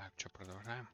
Так, что, продолжаем?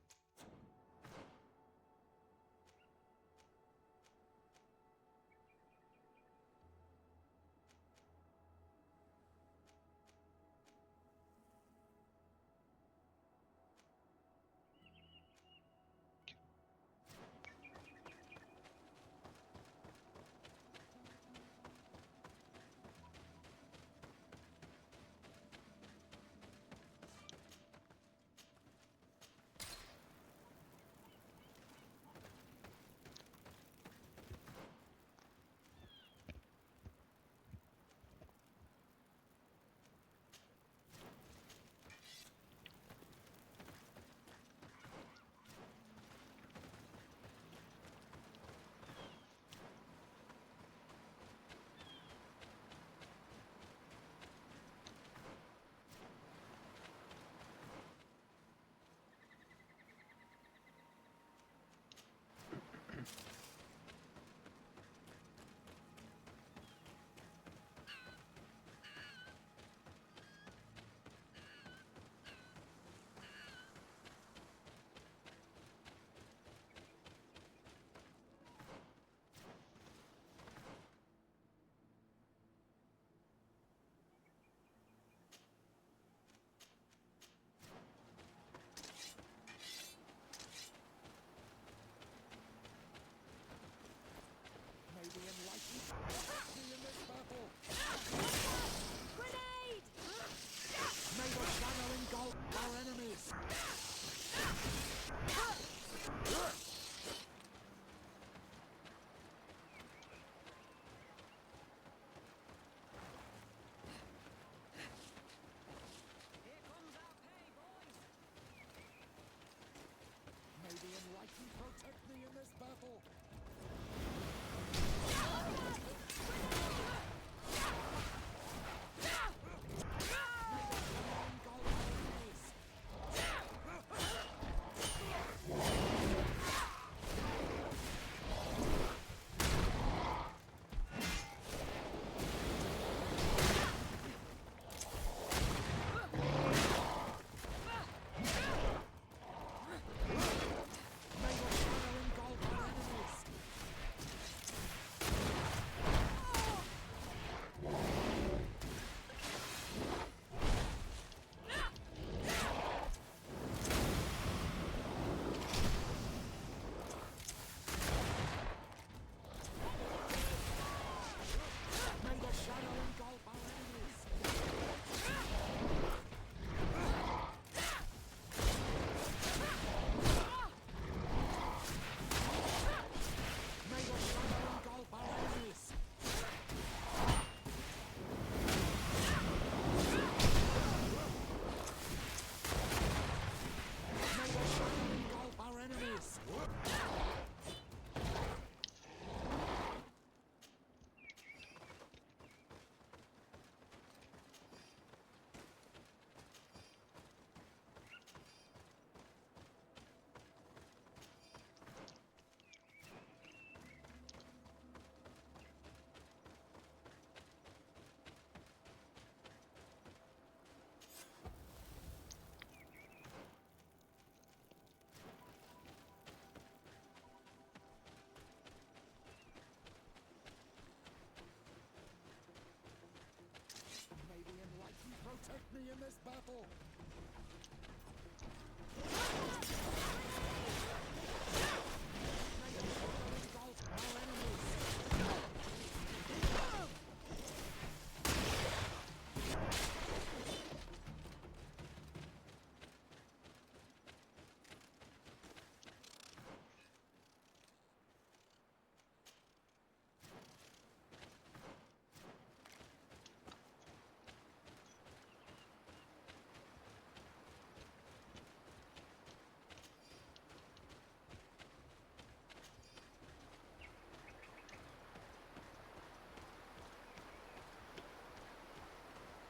Protect me in this battle!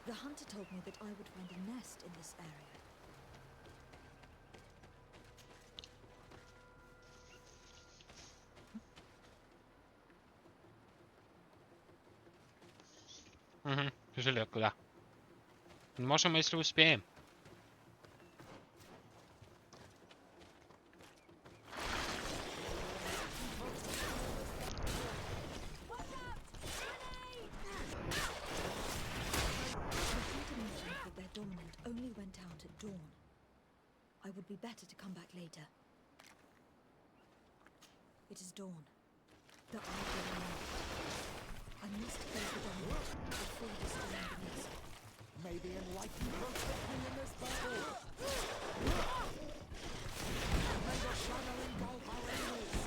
The hunter told me that I would find a nest in this area. Угу. Жилетку, да. Можем, если успеем. dawn. I would be better to come back later. It is dawn. The hour will arrive. I must close the door before destroying the nest. May the enlightened protect me in this battle! May the shadow engulf our enemies!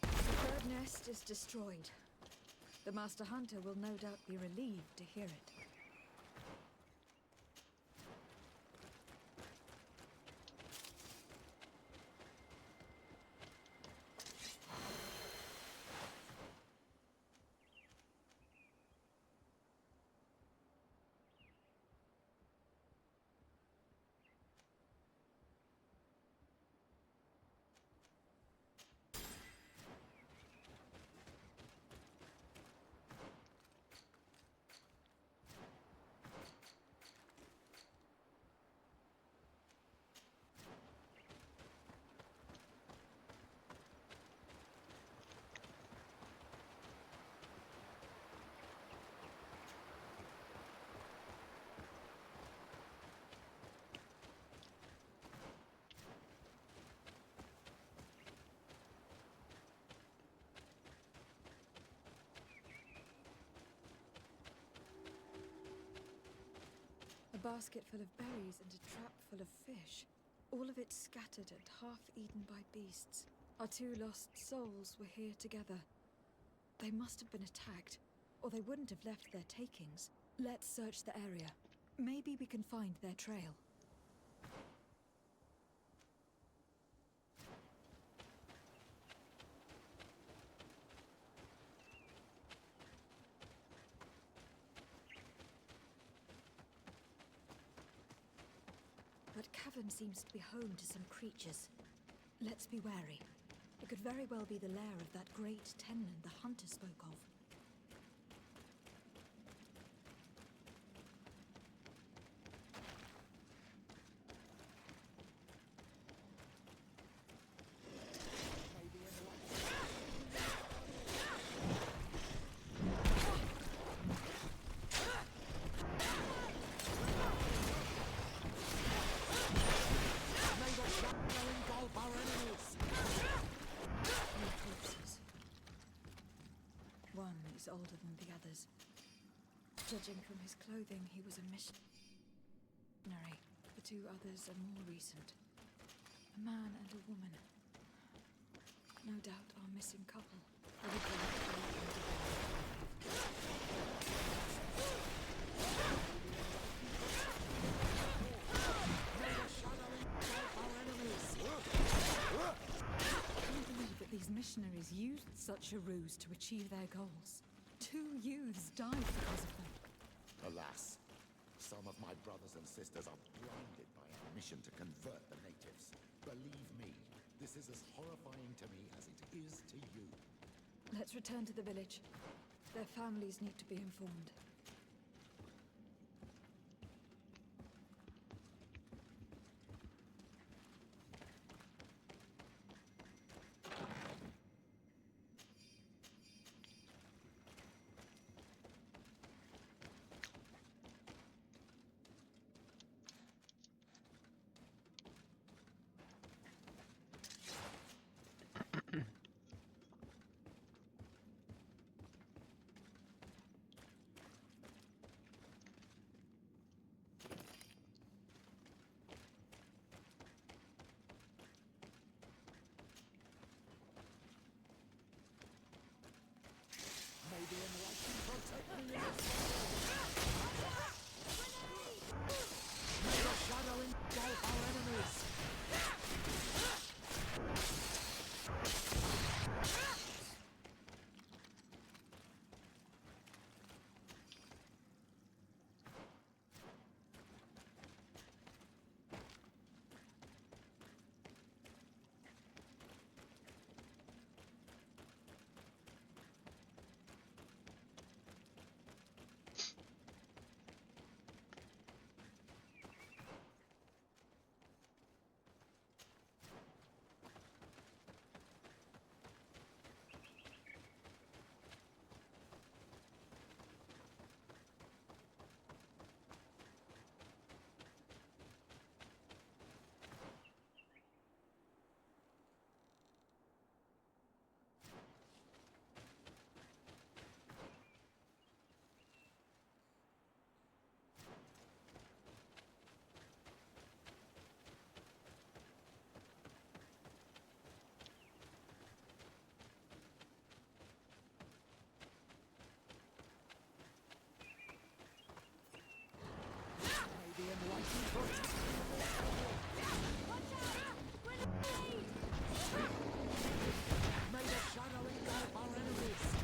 The third nest is destroyed. The Master Hunter will no doubt be relieved to hear it. A basket full of berries and a trap full of fish. All of it scattered and half eaten by beasts. Our two lost souls were here together. They must have been attacked, or they wouldn't have left their takings. Let's search the area. Maybe we can find their trail. That cavern seems to be home to some creatures. Let's be wary. It could very well be the lair of that great tenman the hunter spoke of. One is older than the others. Judging from his clothing, he was a missionary. The two others are more recent. A man and a woman. No doubt our missing couple. I would like to leave them together. These missionaries used such a ruse to achieve their goals. 2 youths died because of them. Alas, some of my brothers and sisters are blinded by a mission to convert the natives. Believe me, this is as horrifying to me as it is to you. Let's return to the village. Their families need to be informed. May the shadow engulf our enemies.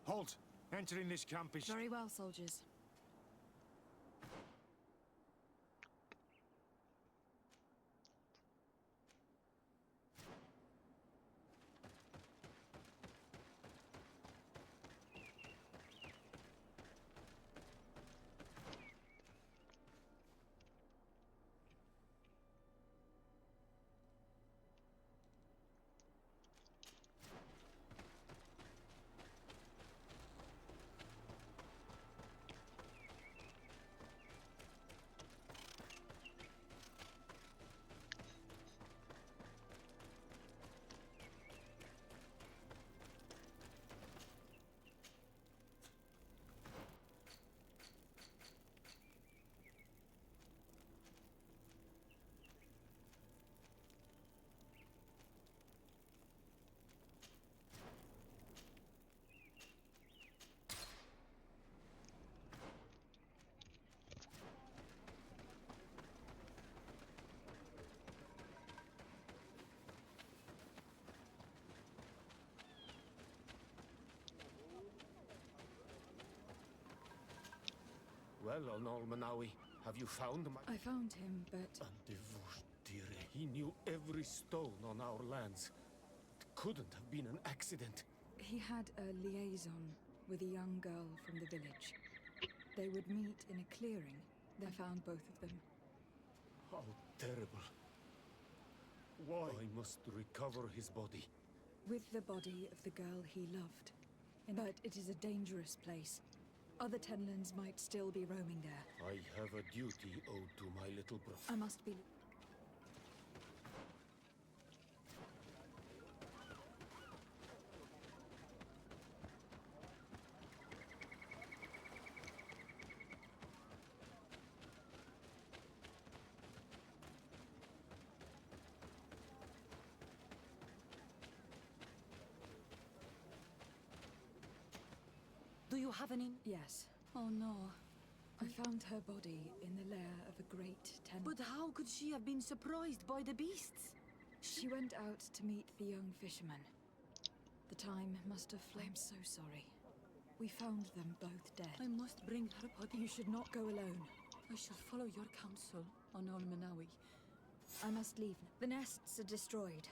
Halt! Entering this camp is... Very well, soldiers. Well, on Almanawi, Have you found my... I found him, but Undivorced, dear. He knew every stone on our lands. It couldn't have been an accident. he had a liaison with a young girl from the village. They would meet in a clearing. They found both of them. How terrible. Why? I must recover his body. With the body of the girl he loved. But it is a dangerous place. Other Tenlands might still be roaming there. I have a duty owed to my little brother. I must be... Do you have any? Yes. Oh no. I found her body in the lair of a great But how could she have been surprised by the beasts? She went out to meet the young fisherman. The time must have flown. I'm so sorry. We found them both dead. I must bring her body. You should not go alone. I shall follow your counsel on Olmanawi. I must leave. The nests are destroyed.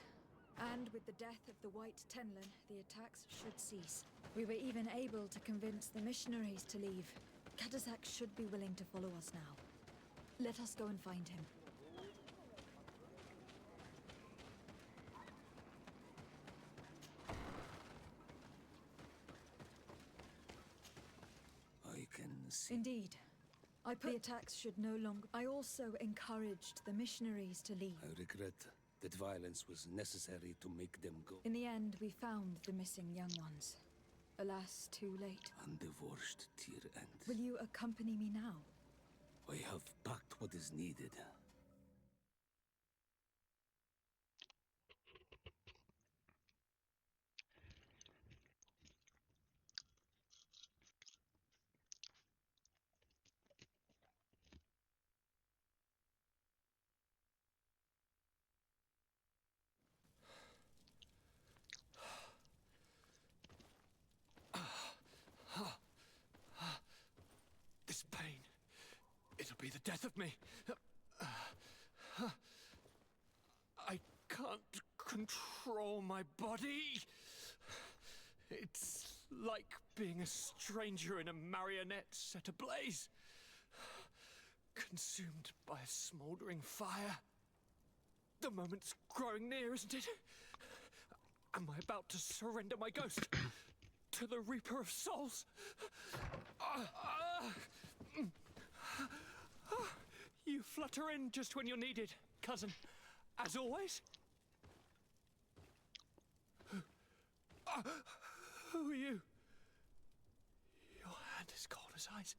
And with the death of the White Tenlan, the attacks should cease. We were even able to convince the missionaries to leave. Katasak should be willing to follow us now. Let us go and find him. I can see. Indeed. The attacks should no longer... I also encouraged the missionaries to leave. I regret that violence was necessary to make them go. In the end, we found the missing young ones. Alas, too late. Undivorced Tyr and... Will you accompany me now? I have packed what is needed. This pain. It'll be the death of me. I can't control my body. It's like being a stranger in a marionette set ablaze. Consumed by a smouldering fire. The moment's growing near, isn't it? Am I about to surrender my ghost to the Reaper of Souls? You flutter in just when you're needed, cousin. As always. Who are you? Your hand is cold as ice.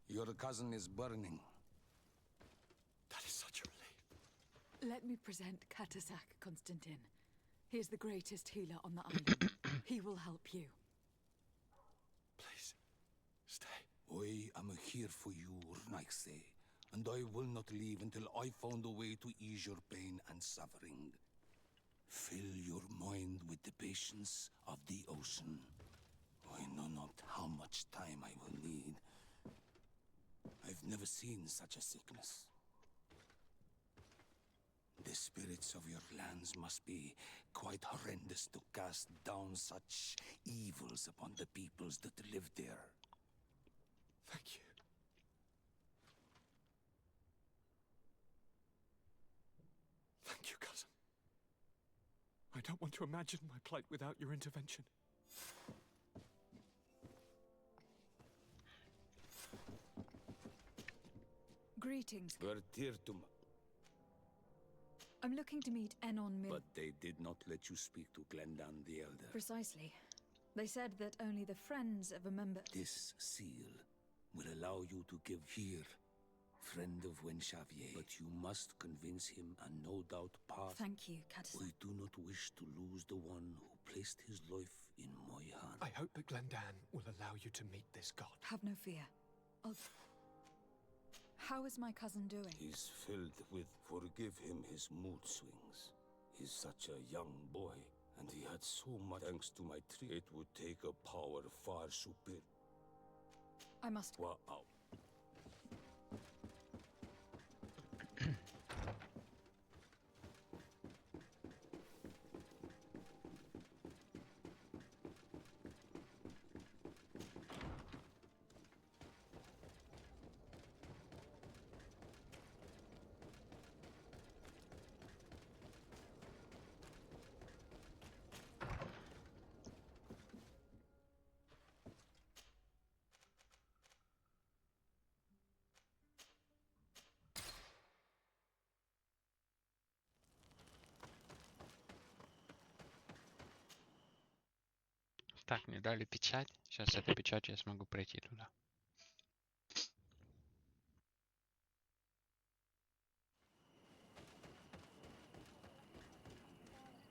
Your cousin is burning. That is such a relief. Let me present Katasak, Constantin. He is the greatest healer on the island. He will help you. Please, stay. I am here for you, Rnaise, and I will not leave until I found a way to ease your pain and suffering. Fill your mind with the patience of the ocean. I know not how much time I will need. I've never seen such a sickness. The spirits of your lands must be quite horrendous to cast down such evils upon the peoples that live there. Thank you. Thank you, cousin. I don't want to imagine my plight without your intervention. Greetings. Vertirtum. I'm looking to meet Enon Mil... But they did not let you speak to Glendan the Elder. Precisely. They said that only the friends of a member... This seal will allow you to give here, friend of Wenxavier. But you must convince him and no doubt pass. Thank you, Katasak. We do not wish to lose the one who placed his life in my hand. I hope that Glendan will allow you to meet this god. Have no fear. How is my cousin doing? He's filled with... Forgive him his mood swings. He's such a young boy, and he had so much... Thanks to my tree, it would take a power far superior. I must... Wow. Так, мне дали печать. Сейчас с этой печатью я смогу пройти туда.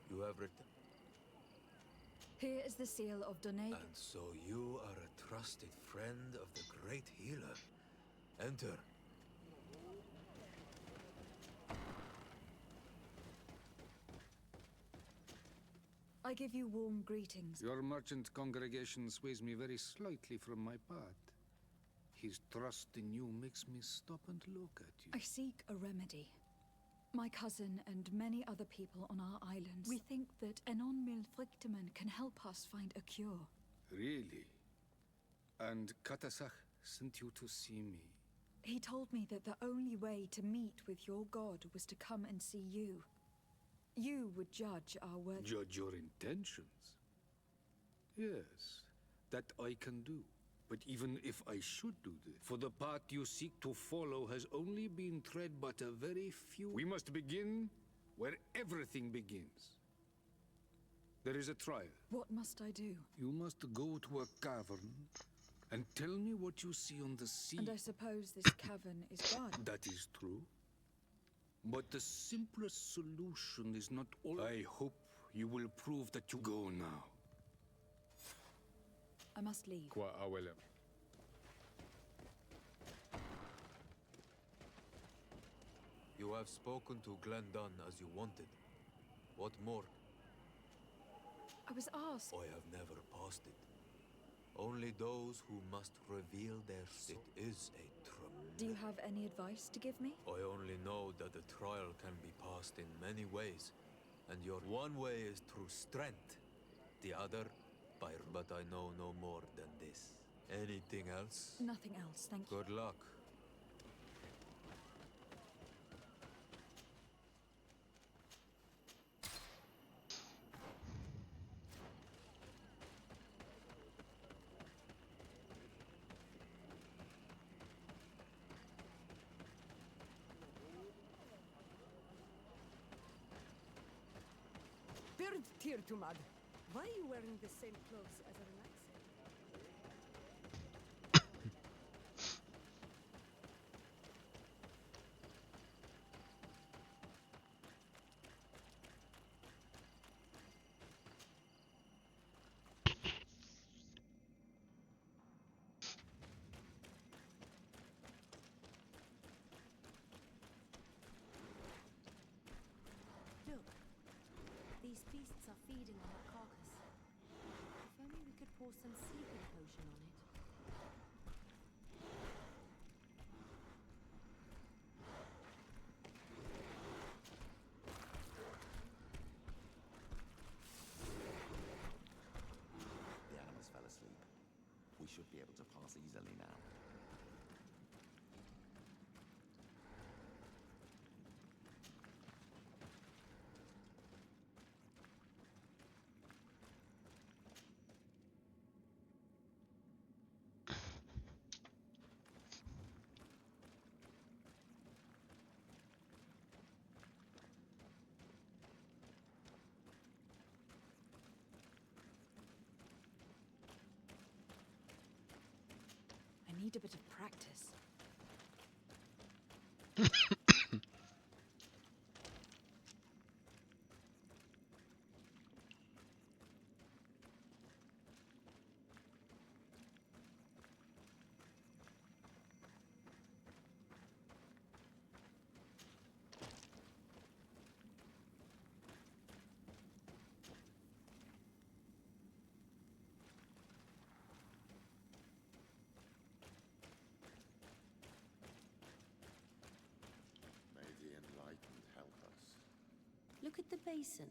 You have written. Here is the seal of Donegal. And so you are a trusted friend of the great healer. Enter. I give you warm greetings. Your merchant congregation sways me very slightly from my path. His trust in you makes me stop and look at you. I seek a remedy. My cousin and many other people on our islands, we think that Enon Milfrichteman can help us find a cure. Really? And Katasach sent you to see me. He told me that the only way to meet with your god was to come and see you. You would judge our words. Judge your intentions? Yes, that I can do. But even if I should do this, for the path you seek to follow has only been tread but a very few. We must begin where everything begins. There is a trial. What must I do? You must go to a cavern and tell me what you see on the sea. And I suppose this cavern is guarded. That is true. But the simplest solution is not all. I hope you will prove that you go now. I must leave. You have spoken to Glendon as you wanted. What more? I was asked. I have never passed it. Only those who must reveal their soul. It is a tremendous. Do you have any advice to give me? I only know that the trial can be passed in many ways, and your one way is through strength, the other by. But I know no more than this. Anything else? Nothing else, thank you. Good luck. Tir-Tumad, why are you wearing the same clothes as a relaxer? Look, these beasts are feeding on that carcass. If only we could pour some sleeping potion on it. The animals fell asleep. We should be able to pass easily now. I need a bit of practice. May the enlightened help us. Look at the basin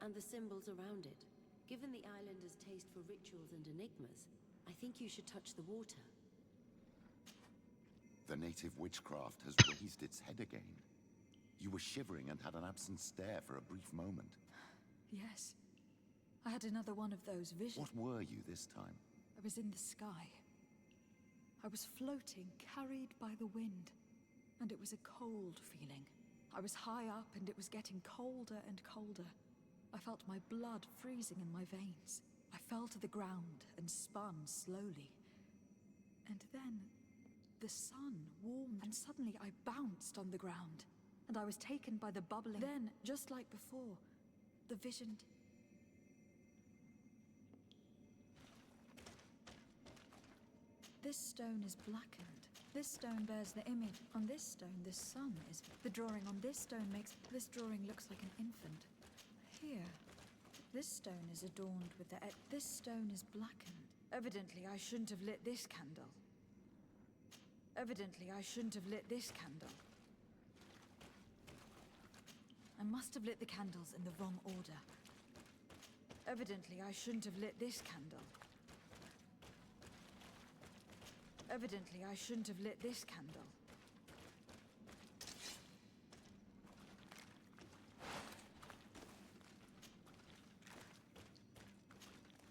and the symbols around it. Given the islanders' taste for rituals and enigmas, I think you should touch the water. The native witchcraft has raised its head again. You were shivering and had an absent stare for a brief moment. Yes. I had another one of those visions. What were you this time? I was in the sky. I was floating, carried by the wind. And it was a cold feeling. I was high up and it was getting colder and colder. I felt my blood freezing in my veins. I fell to the ground and spun slowly. And then the sun warmed, and suddenly I bounced on the ground, and I was taken by the bubbling. Then, just like before, the vision. This stone is blackened. This stone bears the image. On this stone, the sun is. The drawing on this stone makes. This drawing looks like an infant. Here, this stone is adorned with the. This stone is blackened. Evidently, I shouldn't have lit this candle. Evidently, I shouldn't have lit this candle. I must have lit the candles in the wrong order. Evidently, I shouldn't have lit this candle. Evidently, I shouldn't have lit this candle.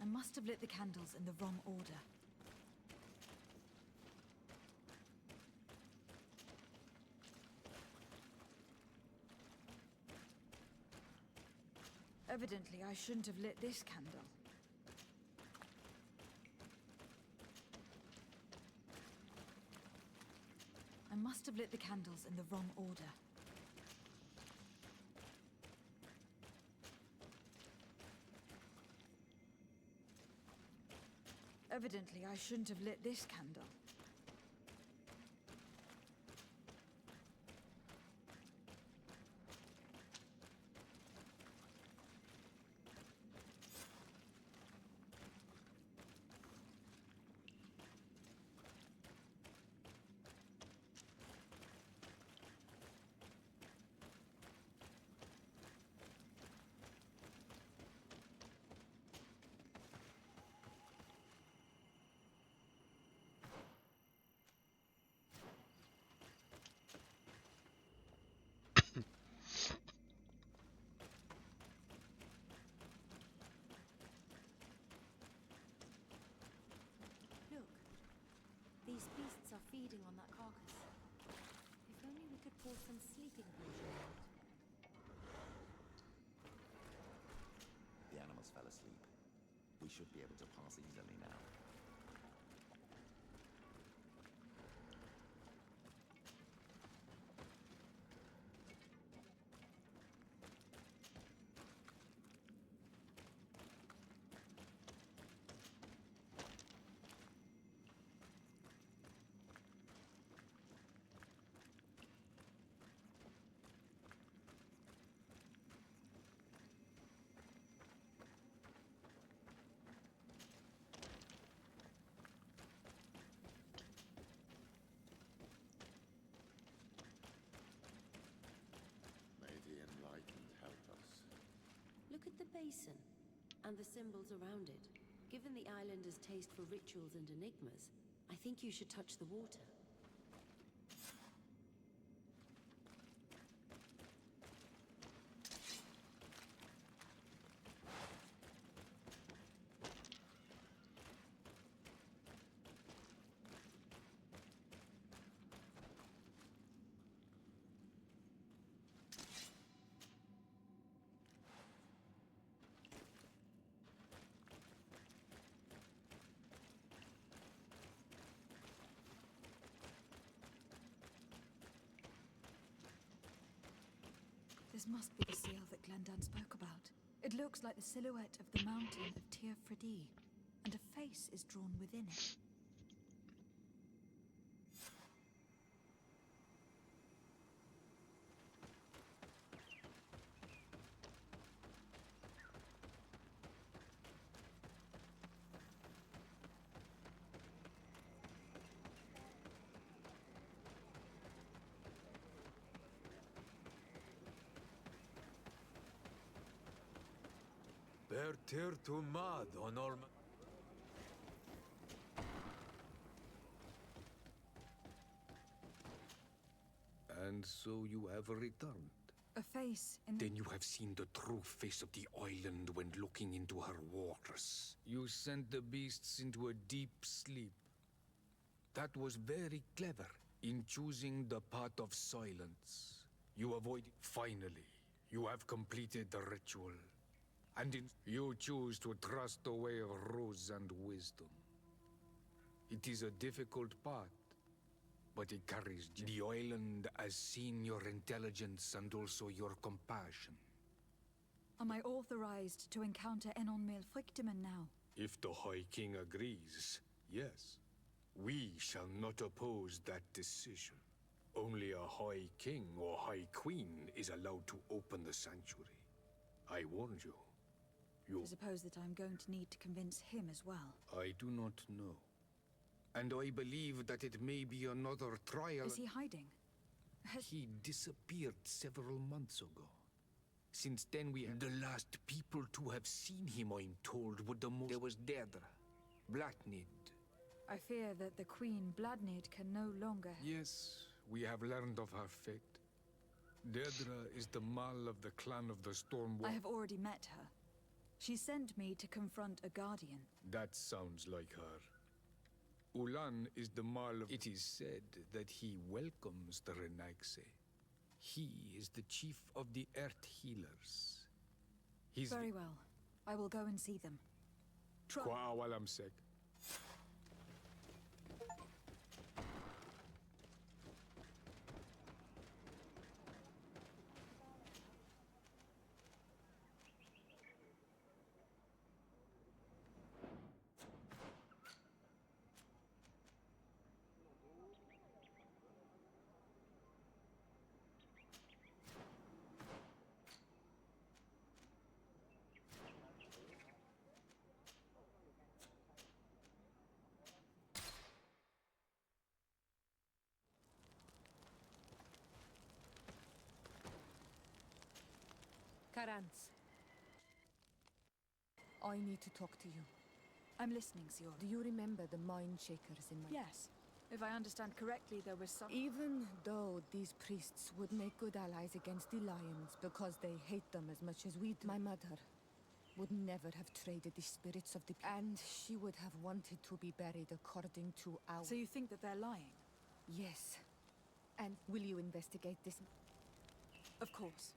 I must have lit the candles in the wrong order. Evidently, I shouldn't have lit this candle. I must have lit the candles in the wrong order. Evidently, I shouldn't have lit this candle. These beasts are feeding on that carcass. If only we could pour some sleeping potion on it. The animals fell asleep. We should be able to pass easily now. Look at the basin and the symbols around it. Given the islanders' taste for rituals and enigmas, I think you should touch the water. This must be the seal that Glendan spoke about. It looks like the silhouette of the mountain of Tir-Fraди, and a face is drawn within it. They're tear to mud on all. And so you have returned. A face in the... Then you have seen the true face of the island when looking into her waters. You sent the beasts into a deep sleep. That was very clever in choosing the path of silence. You avoid... Finally, you have completed the ritual. And you choose to trust the way of rules and wisdom. It is a difficult path, but it carries joy. The island has seen your intelligence and also your compassion. Am I authorized to encounter Enon Milfrictimen now? If the High King agrees, yes. We shall not oppose that decision. Only a High King or High Queen is allowed to open the sanctuary. I warned you. I suppose that I'm going to need to convince him as well. I do not know. And I believe that it may be another trial. Is he hiding? He disappeared several months ago. Since then we have... The last people to have seen him, I'm told, were the most... There was Deirdre, Blatnid. I fear that the Queen Bladnid can no longer... Yes, we have learned of her fate. Deirdre is the Mal of the clan of the Stormwatch. I have already met her. She sent me to confront a guardian. That sounds like her. Ulan is the Mal of... It is said that he welcomes the Renaigse. He is the chief of the Earth Healers. He's... Very well. I will go and see them. Kwawalamsek. Karans. I need to talk to you. I'm listening, Sior. Do you remember the mind shakers in my... Yes. If I understand correctly, there was some... Even though these priests would make good allies against the Lions because they hate them as much as we do, my mother would never have traded the spirits of the... And she would have wanted to be buried according to our... So you think that they're lying? Yes. And will you investigate this? Of course.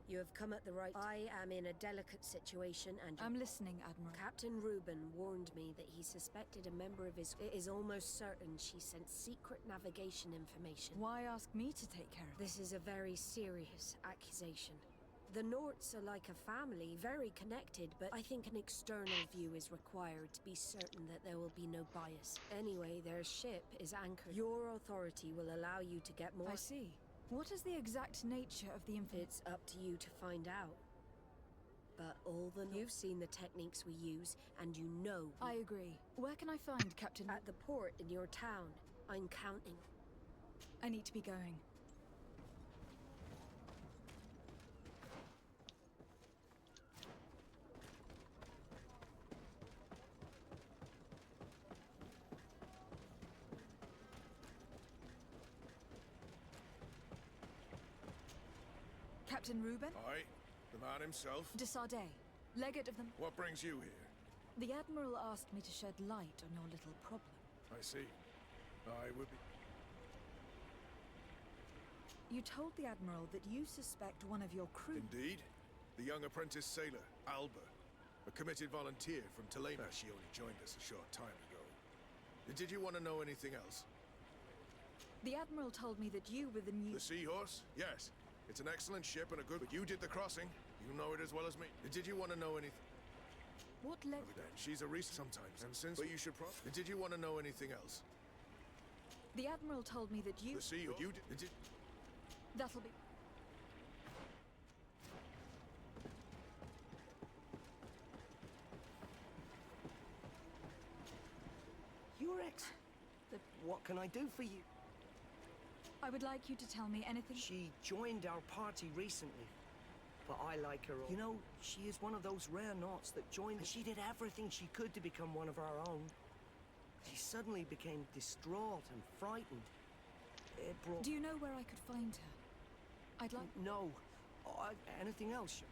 You have come at the right... I am in a delicate situation and... I'm listening, Admiral. Captain Reuben warned me that he suspected a member of his... It is almost certain she sent secret navigation information. Why ask me to take care of it? This is a very serious accusation. The Norts are like a family, very connected, but I think an external view is required to be certain that there will be no bias. Anyway, their ship is anchored. Your authority will allow you to get more... I see. What is the exact nature of the information? It's up to you to find out. But all the... You've seen the techniques we use, and you know... I agree. Where can I find Captain... At the port in your town. I'm counting. I need to be going. Captain Reuben? Aye, the man himself. De Sarde, legate of them. What brings you here? The Admiral asked me to shed light on your little problem. I see. I would be... You told the Admiral that you suspect one of your crew... Indeed. The young apprentice sailor, Alba. A committed volunteer from Tulane. She only joined us a short time ago. Did you want to know anything else? The Admiral told me that you were the new... The Seahorse? Yes. It's an excellent ship and a good... But you did the crossing. You know it as well as me. Did you want to know anything? What led... Oh, then, she's a reese sometimes, and since... But you should probably... Did you want to know anything else? The Admiral told me that you... The Seahorse? You did you... That'll be... Your ex... What can I do for you? I would like you to tell me anything. She joined our party recently, but I like her. You know, she is one of those rare knots that joined. She did everything she could to become one of our own. She suddenly became distraught and frightened. It brought... Do you know where I could find her? I'd like... No. Anything else?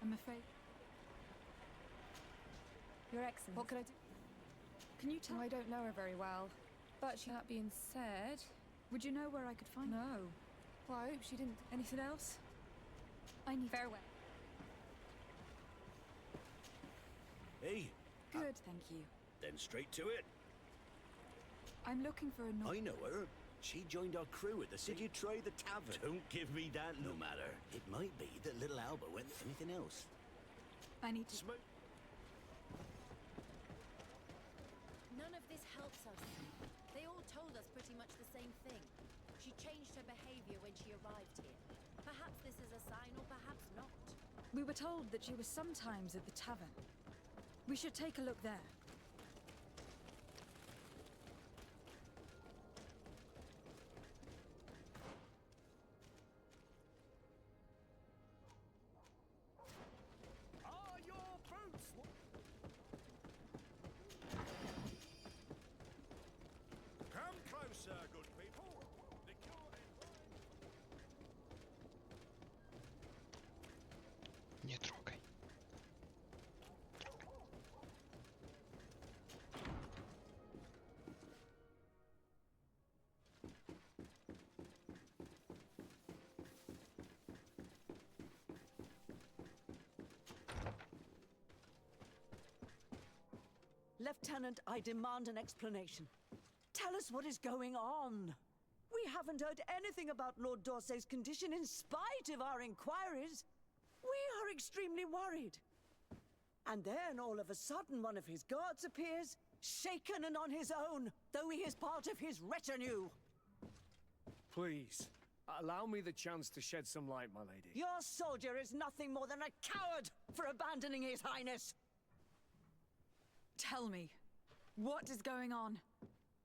I'm afraid... Your Excellency. What could I do? Can you tell... I don't know her very well. But that being said... Would you know where I could find her? No. Well, I hope she didn't... Anything else? I need... Farewell. Hey. Good, thank you. Then straight to it. I'm looking for a... I know her. She joined our crew at the city. Did you try the tavern? Don't give me that. No matter. It might be that little Alba went... Anything else? I need to... None of this helps us. They all told us pretty much the same thing. She changed her behavior when she arrived here. Perhaps this is a sign, or perhaps not. We were told that she was sometimes at the tavern. We should take a look there. Не трогай. Lieutenant, I demand an explanation. Tell us what is going on. We haven't heard anything about Lord D'Orsay's condition in spite of our inquiries. We are extremely worried. And then, all of a sudden, one of his guards appears, shaken and on his own, though he is part of his retinue. Please, allow me the chance to shed some light, my lady. Your soldier is nothing more than a coward for abandoning his highness. Tell me, what is going on?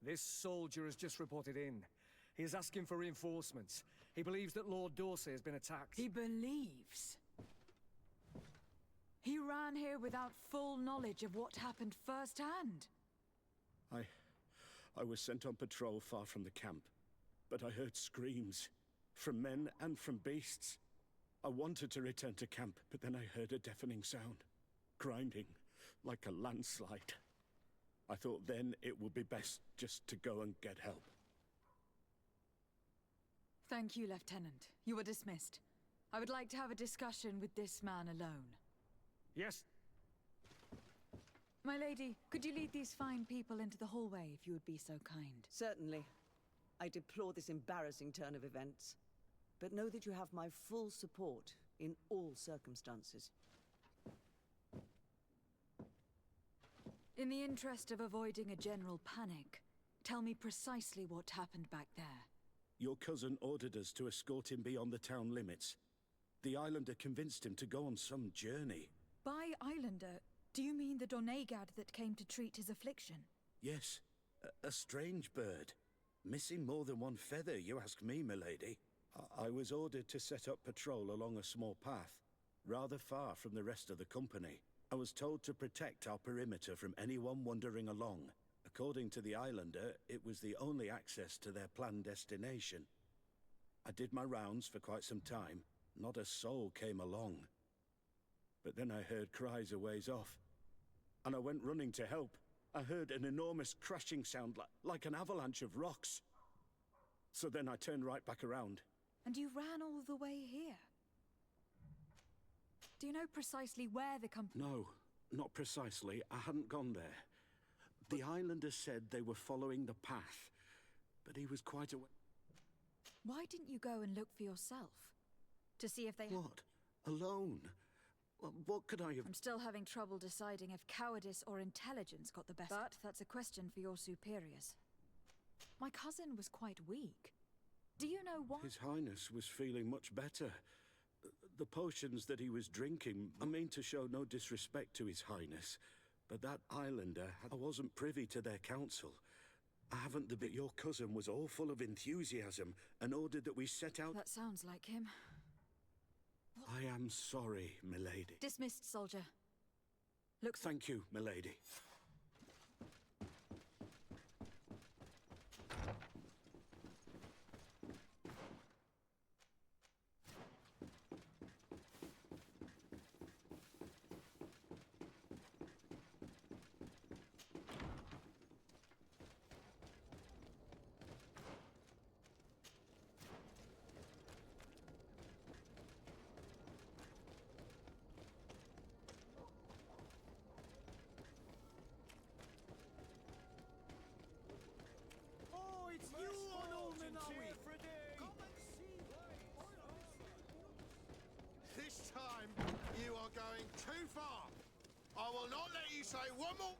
This soldier has just reported in. He is asking for reinforcements. He believes that Lord D'Orsay has been attacked. He believes? He ran here without full knowledge of what happened firsthand. I was sent on patrol far from the camp, but I heard screams, from men and from beasts. I wanted to return to camp, but then I heard a deafening sound, grinding, like a landslide. I thought then it would be best just to go and get help. Thank you, Lieutenant. You are dismissed. I would like to have a discussion with this man alone. Yes. My lady, could you lead these fine people into the hallway if you would be so kind? Certainly. I deplore this embarrassing turn of events, but know that you have my full support in all circumstances. In the interest of avoiding a general panic, tell me precisely what happened back there. Your cousin ordered us to escort him beyond the town limits. The Islander convinced him to go on some journey. By Islander, do you mean the Donegad that came to treat his affliction? Yes, a strange bird. Missing more than one feather, you ask me, milady. I was ordered to set up patrol along a small path, rather far from the rest of the company. I was told to protect our perimeter from anyone wandering along. According to the Islander, it was the only access to their planned destination. I did my rounds for quite some time. Not a soul came along. But then I heard cries a ways off, and I went running to help. I heard an enormous crashing sound like an avalanche of rocks. So then I turned right back around. And you ran all the way here? Do you know precisely where the company... No, not precisely. I hadn't gone there. The Islander said they were following the path, but he was quite away. Why didn't you go and look for yourself? To see if they... What? Alone? What could I have... I'm still having trouble deciding if cowardice or intelligence got the best. But that's a question for your superiors. My cousin was quite weak. Do you know why? His Highness was feeling much better. The potions that he was drinking, I mean to show no disrespect to His Highness, but that Islander, I wasn't privy to their counsel. I haven't the bit. Your cousin was all full of enthusiasm and ordered that we set out. That sounds like him. I am sorry, milady. Dismissed, soldier. Thank you, milady. This time, you are going too far. I will not let you say one more...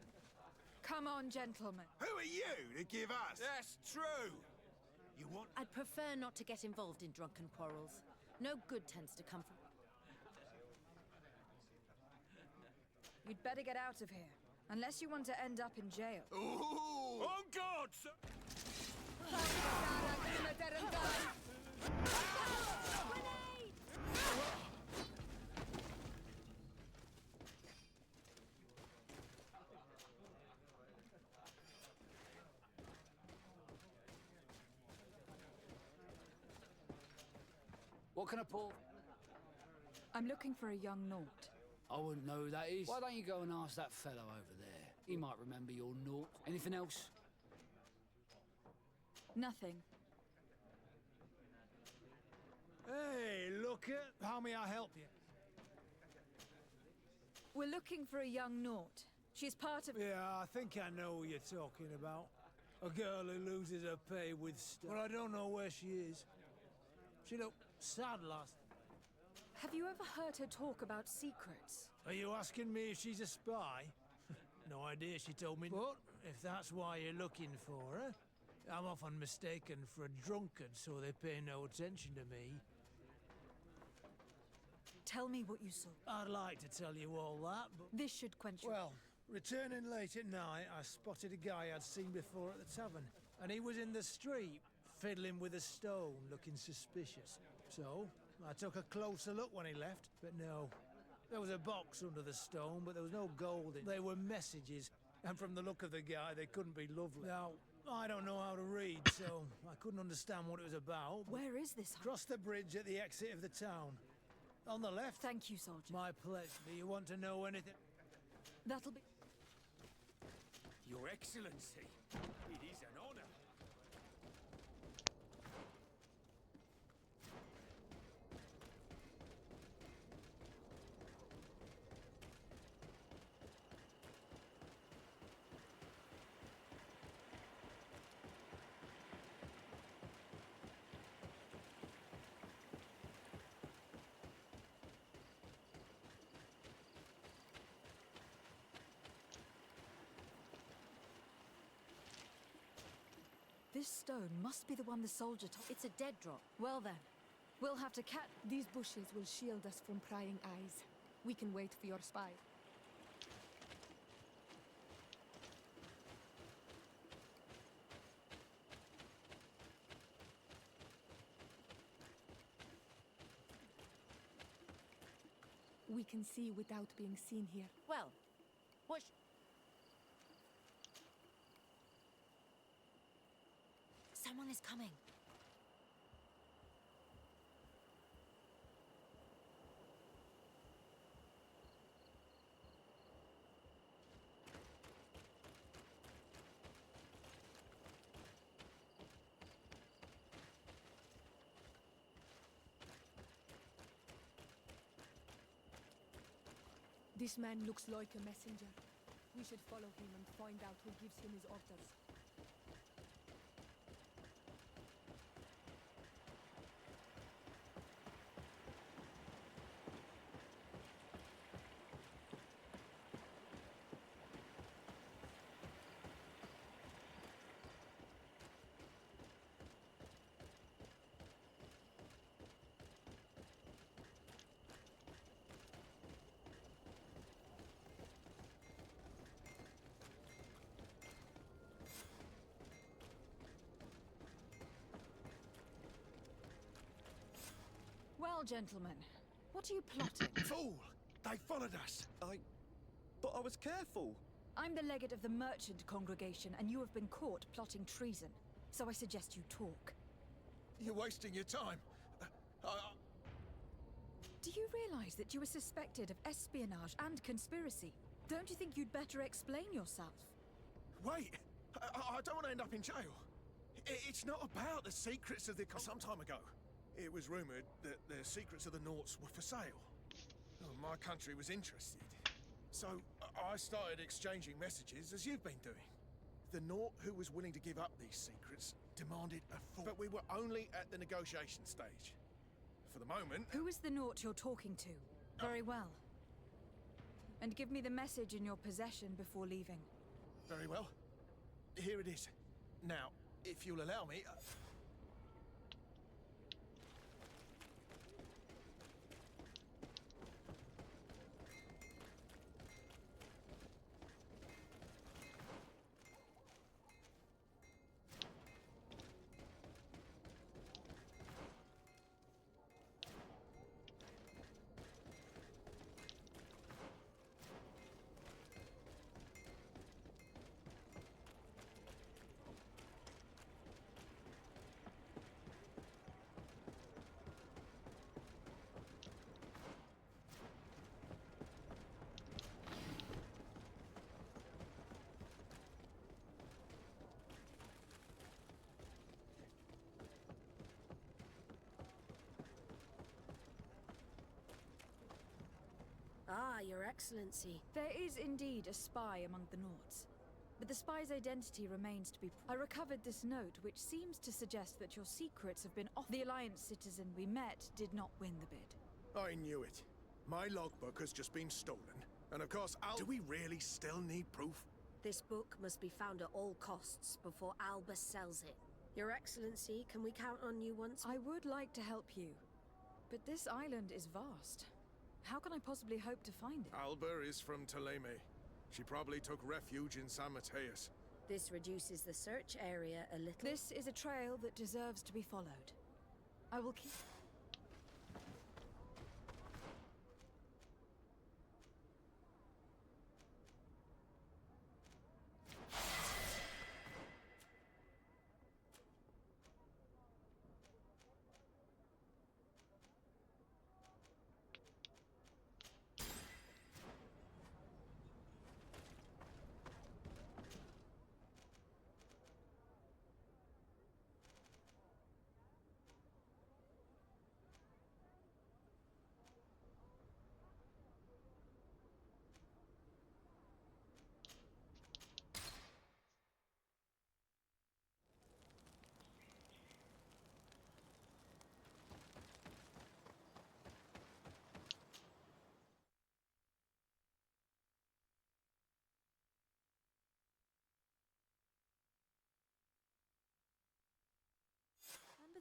Come on, gentlemen. Who are you to give us? That's true. You want... I'd prefer not to get involved in drunken quarrels. No good tends to come from... You'd better get out of here. Unless you want to end up in jail. Ooh. On guard, sir! What can I pull? I'm looking for a young Naught. I wouldn't know who that is. Why don't you go and ask that fellow over there? He might remember your Naught. Anything else? Nothing. Hey, look at... How may I help you? We're looking for a young Naught. She's part of... Yeah, I think I know who you're talking about. A girl who loses her pay with stuff. Well, I don't know where she is. She looked sad last... Have you ever heard her talk about secrets? Are you asking me if she's a spy? No idea, she told me. But if that's why you're looking for her, I'm often mistaken for a drunkard, so they pay no attention to me. Tell me what you saw. I'd like to tell you all that, but... This should quench you. Well, returning late at night, I spotted a guy I'd seen before at the tavern. And he was in the street, fiddling with a stone, looking suspicious. So, I took a closer look when he left, but no. There was a box under the stone, but there was no gold in it. They were messages, and from the look of the guy, they couldn't be lovely. Now, I don't know how to read, so I couldn't understand what it was about. Where is this? Across the bridge at the exit of the town. On the left. Thank you, soldier. My pleasure. Do you want to know anything? That'll be... Your Excellency, it is an honor. This stone must be the one the soldier took. It's a dead drop. Well then, we'll have to cat... These bushes will shield us from prying eyes. We can wait for your spy. We can see without being seen here. Well, what... Someone is coming. This man looks like a messenger. We should follow him and find out who gives him his orders. Well, gentlemen, what are you plotting? Fool! They followed us! But I was careful. I'm the legate of the merchant congregation, and you have been caught plotting treason. So I suggest you talk. You're wasting your time. Do you realize that you were suspected of espionage and conspiracy? Don't you think you'd better explain yourself? Wait! I don't want to end up in jail. It's not about the secrets of the... Some time ago, it was rumoured that the secrets of the Naughts were for sale. My country was interested. So I started exchanging messages as you've been doing. The Naught who was willing to give up these secrets demanded a full... But we were only at the negotiation stage. For the moment... Who is the Naught you're talking to? Very well. And give me the message in your possession before leaving. Very well. Here it is. Now, if you'll allow me... Ah, Your Excellency. There is indeed a spy among the Naughts. But the spy's identity remains to be... I recovered this note, which seems to suggest that your secrets have been off. The Alliance citizen we met did not win the bid. I knew it. My logbook has just been stolen. And of course, Do we really still need proof? This book must be found at all costs before Alba sells it. Your Excellency, can we count on you once? I would like to help you. But this island is vast. How can I possibly hope to find it? Alba is from Teleme. She probably took refuge in San Mateus. This reduces the search area a little. This is a trail that deserves to be followed. I will keep...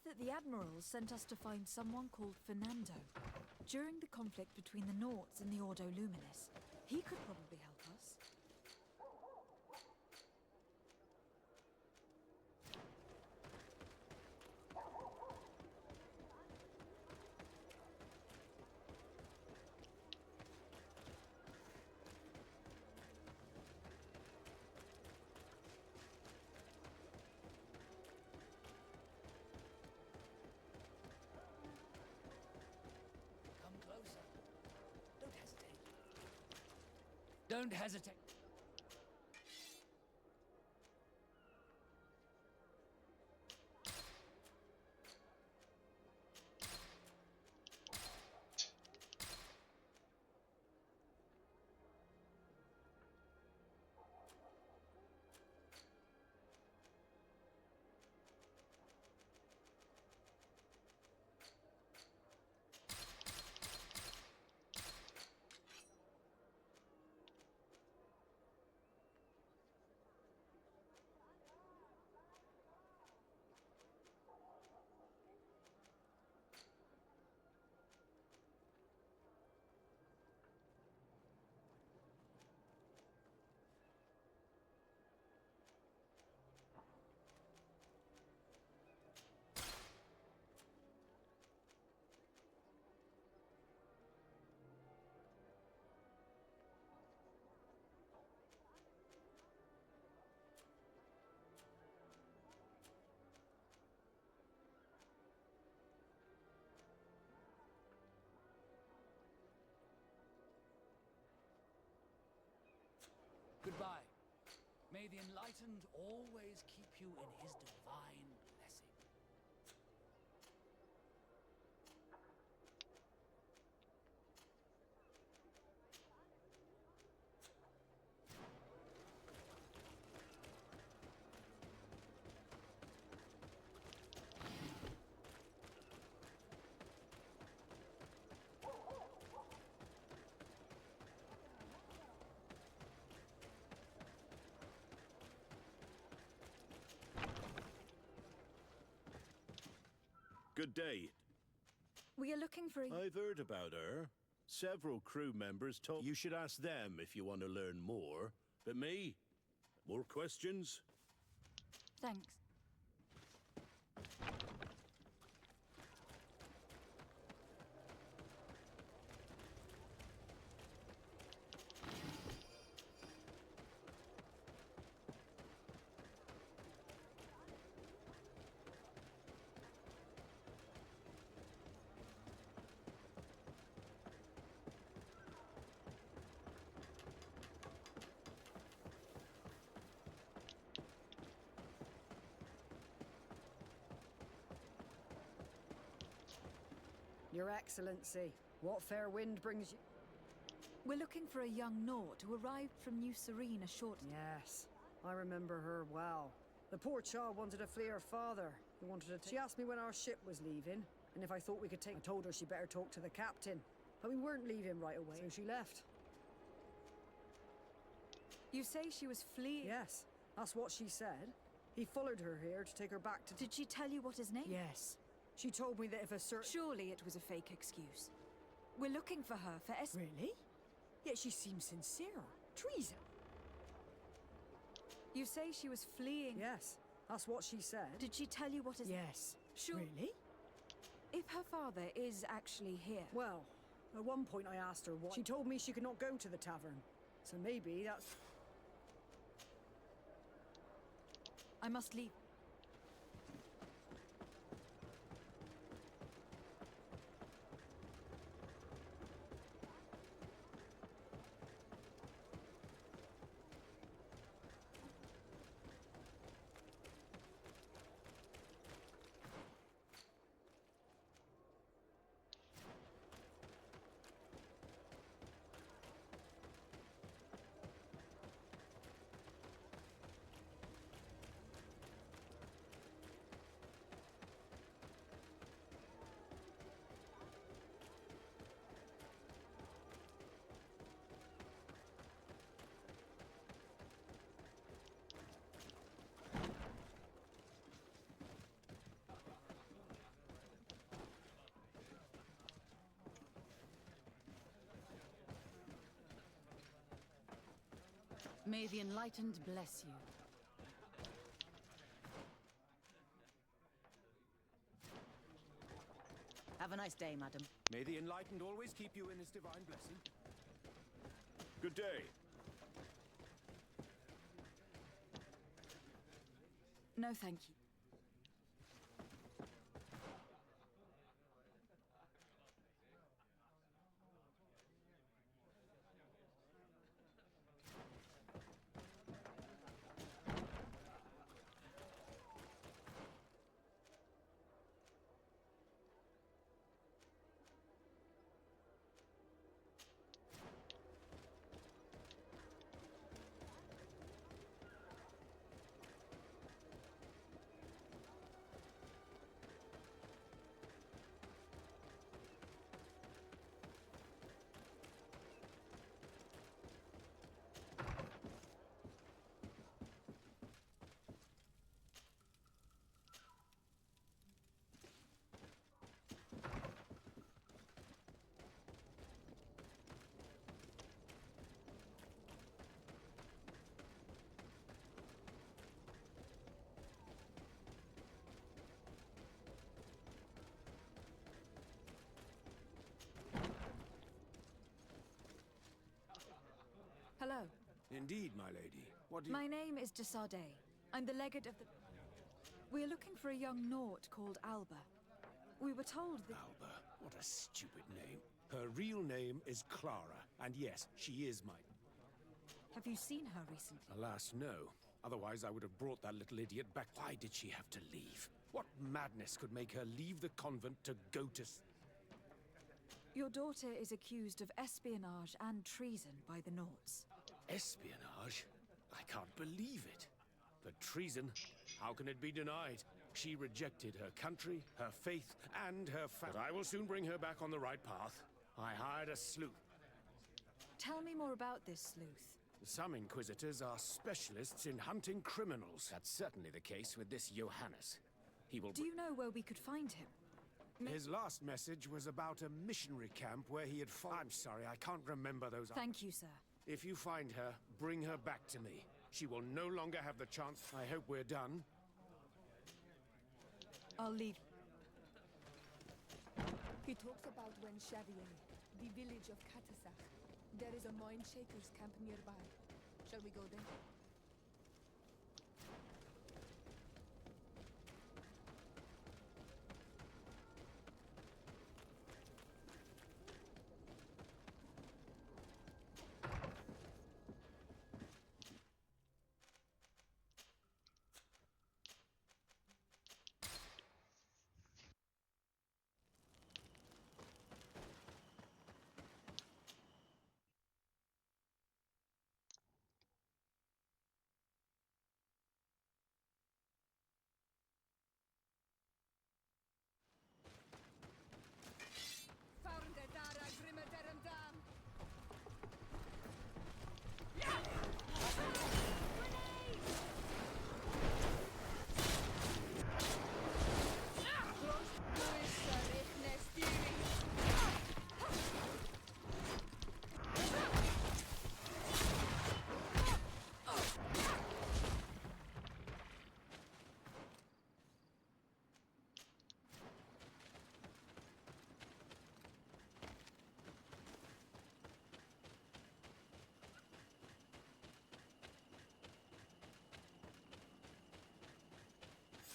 that the Admiral sent us to find someone called Fernando. During the conflict between the Naughts and the Ordo Luminis, he could probably help us. Don't hesitate. May the enlightened always keep you in his divine blessing. Good day. We are looking for a... I've heard about her. Several crew members told you should ask them if you want to learn more. But me? More questions? Thanks. Your Excellency, what fair wind brings you... We're looking for a young Naut who arrived from New Serene a short... Yes, I remember her well. The poor child wanted to flee her father. He wanted to... She asked me when our ship was leaving, and if I thought we could take... I told her she better talk to the captain. But we weren't leaving right away, so she left. You say she was fleeing? Yes, that's what she said. He followed her here to take her back to... Did she tell you what his name? Yes. She told me that if a certain... Surely it was a fake excuse. We're looking for her for Really? Yet she seems sincere. Treason. You say she was fleeing? Yes, that's what she said. Did she tell you what his... Yes. Sure. Really? If her father is actually here... Well, at one point I asked her what... She told me she could not go to the tavern. So maybe that's... I must leave. May the enlightened bless you. Have a nice day, madam. May the enlightened always keep you in his divine blessing. Good day. No, thank you. Hello. Indeed, my lady. What do you... My name is De Sarde. I'm the legate of the... We're looking for a young Naut called Alba. We were told that... Alba, what a stupid name. Her real name is Clara, and yes, she is my... Have you seen her recently? Alas, no. Otherwise, I would have brought that little idiot back. Why did she have to leave? What madness could make her leave the convent to go to... Your daughter is accused of espionage and treason by the Nauts. Espionage? I can't believe it. But treason? How can it be denied? She rejected her country, her faith, and her family. But I will soon bring her back on the right path. I hired a sleuth. Tell me more about this sleuth. Some inquisitors are specialists in hunting criminals. That's certainly the case with this Johannes. He will... Do you know where we could find him? His last message was about a missionary camp where he had fought. I'm sorry, I can't remember those... Thank you, sir. If you find her, bring her back to me. She will no longer have the chance. I hope we're done. I'll leave. He talks about when Xavier, the village of Katasach. There is a mine shaker's camp nearby. Shall we go there?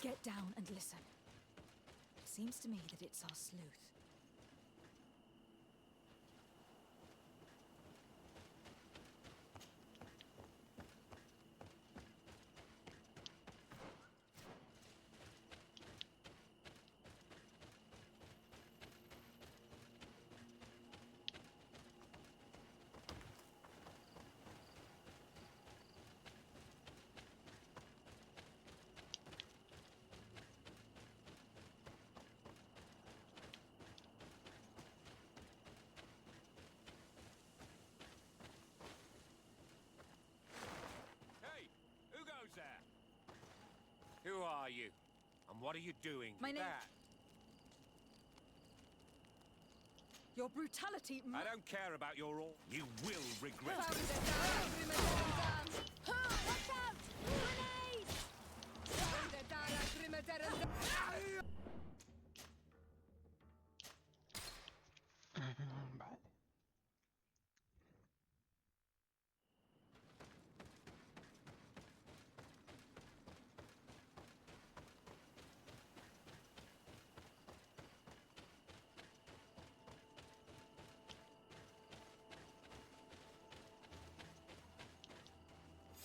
Get down and listen. It seems to me that it's our sleuth. Who are you? And what are you doing? My name... That? Your brutality... I don't care about your all... You will regret it. Watch out! Grenades!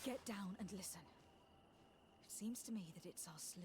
Get down and listen. It seems to me that it's our sleuth.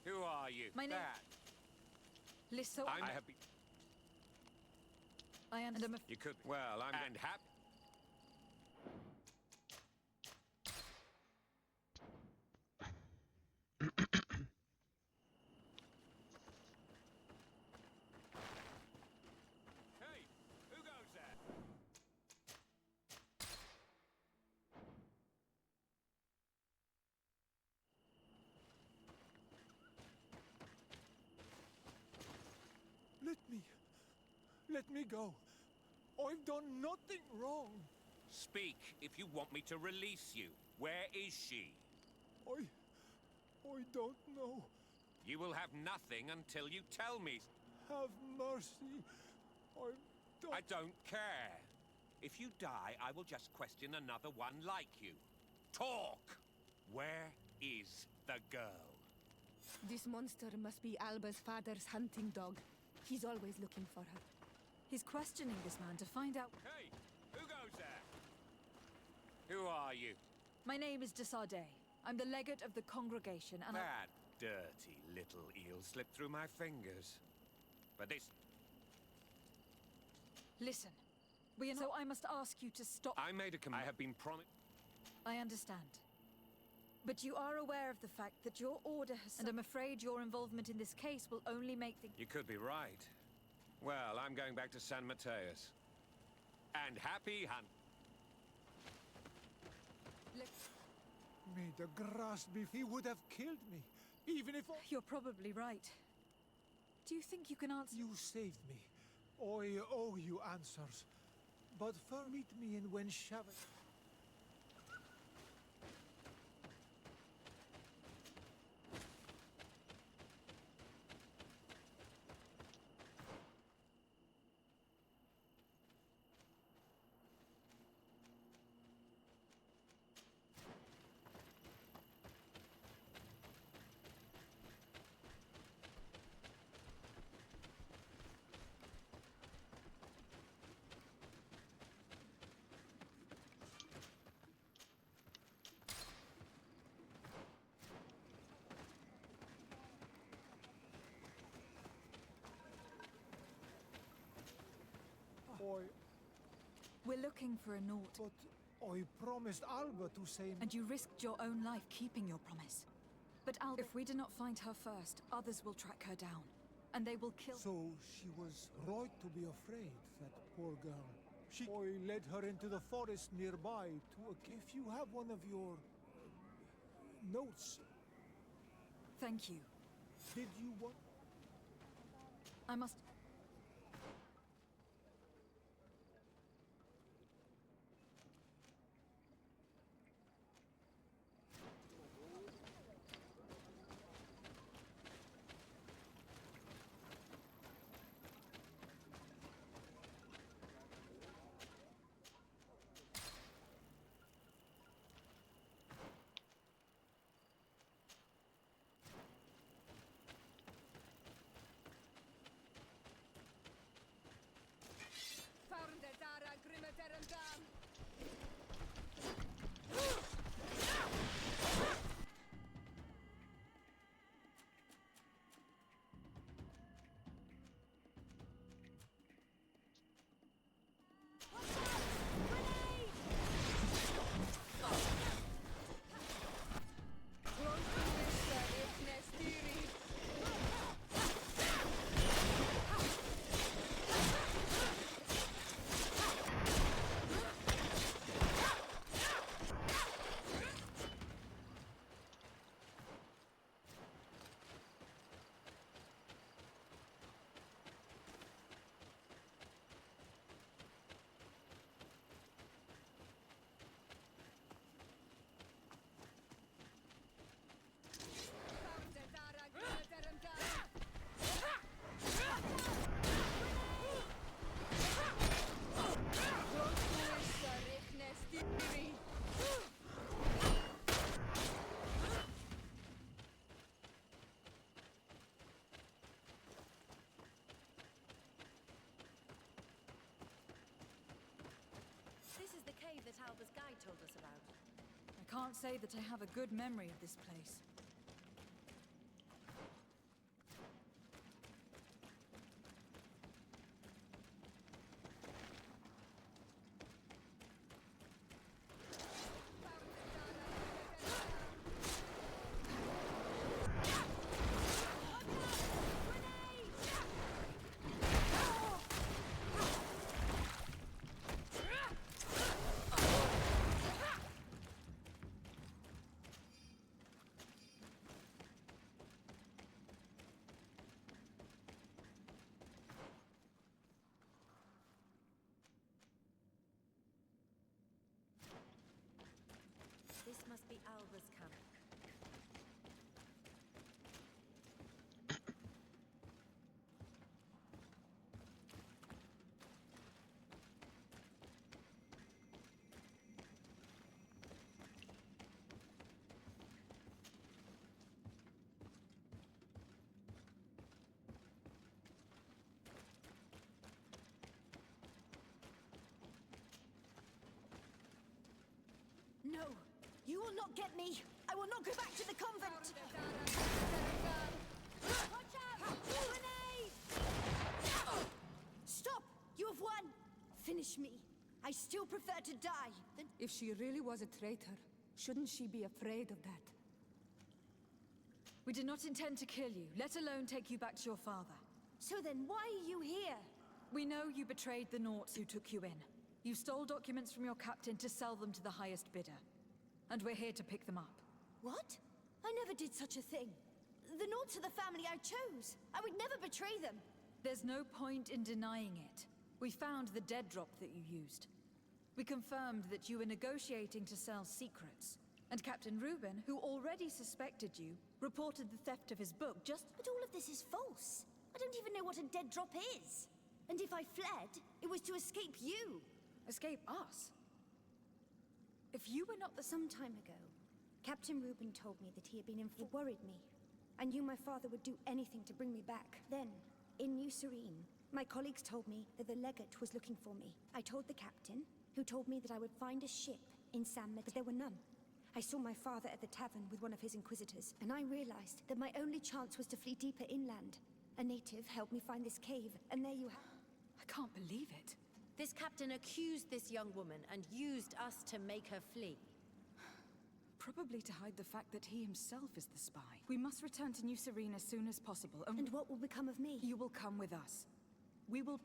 Who are you? My name... That? Listen... I have been... I am... You could... Well, I'm... And happy... Hey, who goes there? Let me go. I've done nothing wrong. Speak if you want me to release you. Where is she? I don't know. You will have nothing until you tell me. Have mercy. I don't care. If you die, I will just question another one like you. Talk! Where is the girl? This monster must be Alba's father's hunting dog. He's always looking for her. He's questioning this man to find out... Hey! Who goes there? Who are you? My name is De Sarde. I'm the legate of the congregation and That dirty little eel slipped through my fingers. But this... Listen. We are not... So I must ask you to stop... I made a command. I have been promised... I understand. But you are aware of the fact that your order has... And I'm afraid your involvement in this case will only make the... You could be right. Well, I'm going back to San Mateus. And happy hunt. May the grass be... He would have killed me, even if... You're probably right. Do you think you can answer... You saved me. I owe you answers. But first meet me in Wenshaven. We're looking for a Nort. But I promised Alba to say... And you risked your own life keeping your promise. But Alba, if we do not find her first, others will track her down. And they will kill... So she was right to be afraid, that poor girl. I led her into the forest nearby to... If you have one of your... notes... Thank you. Did you want... I must... that Alba's guide told us about. I can't say that I have a good memory of this place. Alba's camp. No, you will not get me. I will not go back to the convent. Watch out! Grenade! Stop! You have won. Finish me. I still prefer to die than... If she really was a traitor, shouldn't she be afraid of that? We did not intend to kill you, let alone take you back to your father. So then why are you here? We know you betrayed the Nauts who took you in. You stole documents from your captain to sell them to the highest bidder. And we're here to pick them up. What? I never did such a thing. The Nauts are the family I chose. I would never betray them. There's no point in denying it. We found the dead drop that you used. We confirmed that you were negotiating to sell secrets. And Captain Reuben, who already suspected you, reported the theft of his book just... But all of this is false. I don't even know what a dead drop is. And if I fled, it was to escape you. Escape us? If you were not the... Some time ago, Captain Reuben told me that he had been informed. It worried me. I knew my father would do anything to bring me back. Then, in New Serene, my colleagues told me that the legate was looking for me. I told the captain, who told me that I would find a ship in San Mateo, but there were none. I saw my father at the tavern with one of his inquisitors, and I realized that my only chance was to flee deeper inland. A native helped me find this cave, and there you have... I can't believe it. This captain accused this young woman and used us to make her flee. Probably to hide the fact that he himself is the spy. We must return to New Serene as soon as possible. And what will become of me? You will come with us. We will...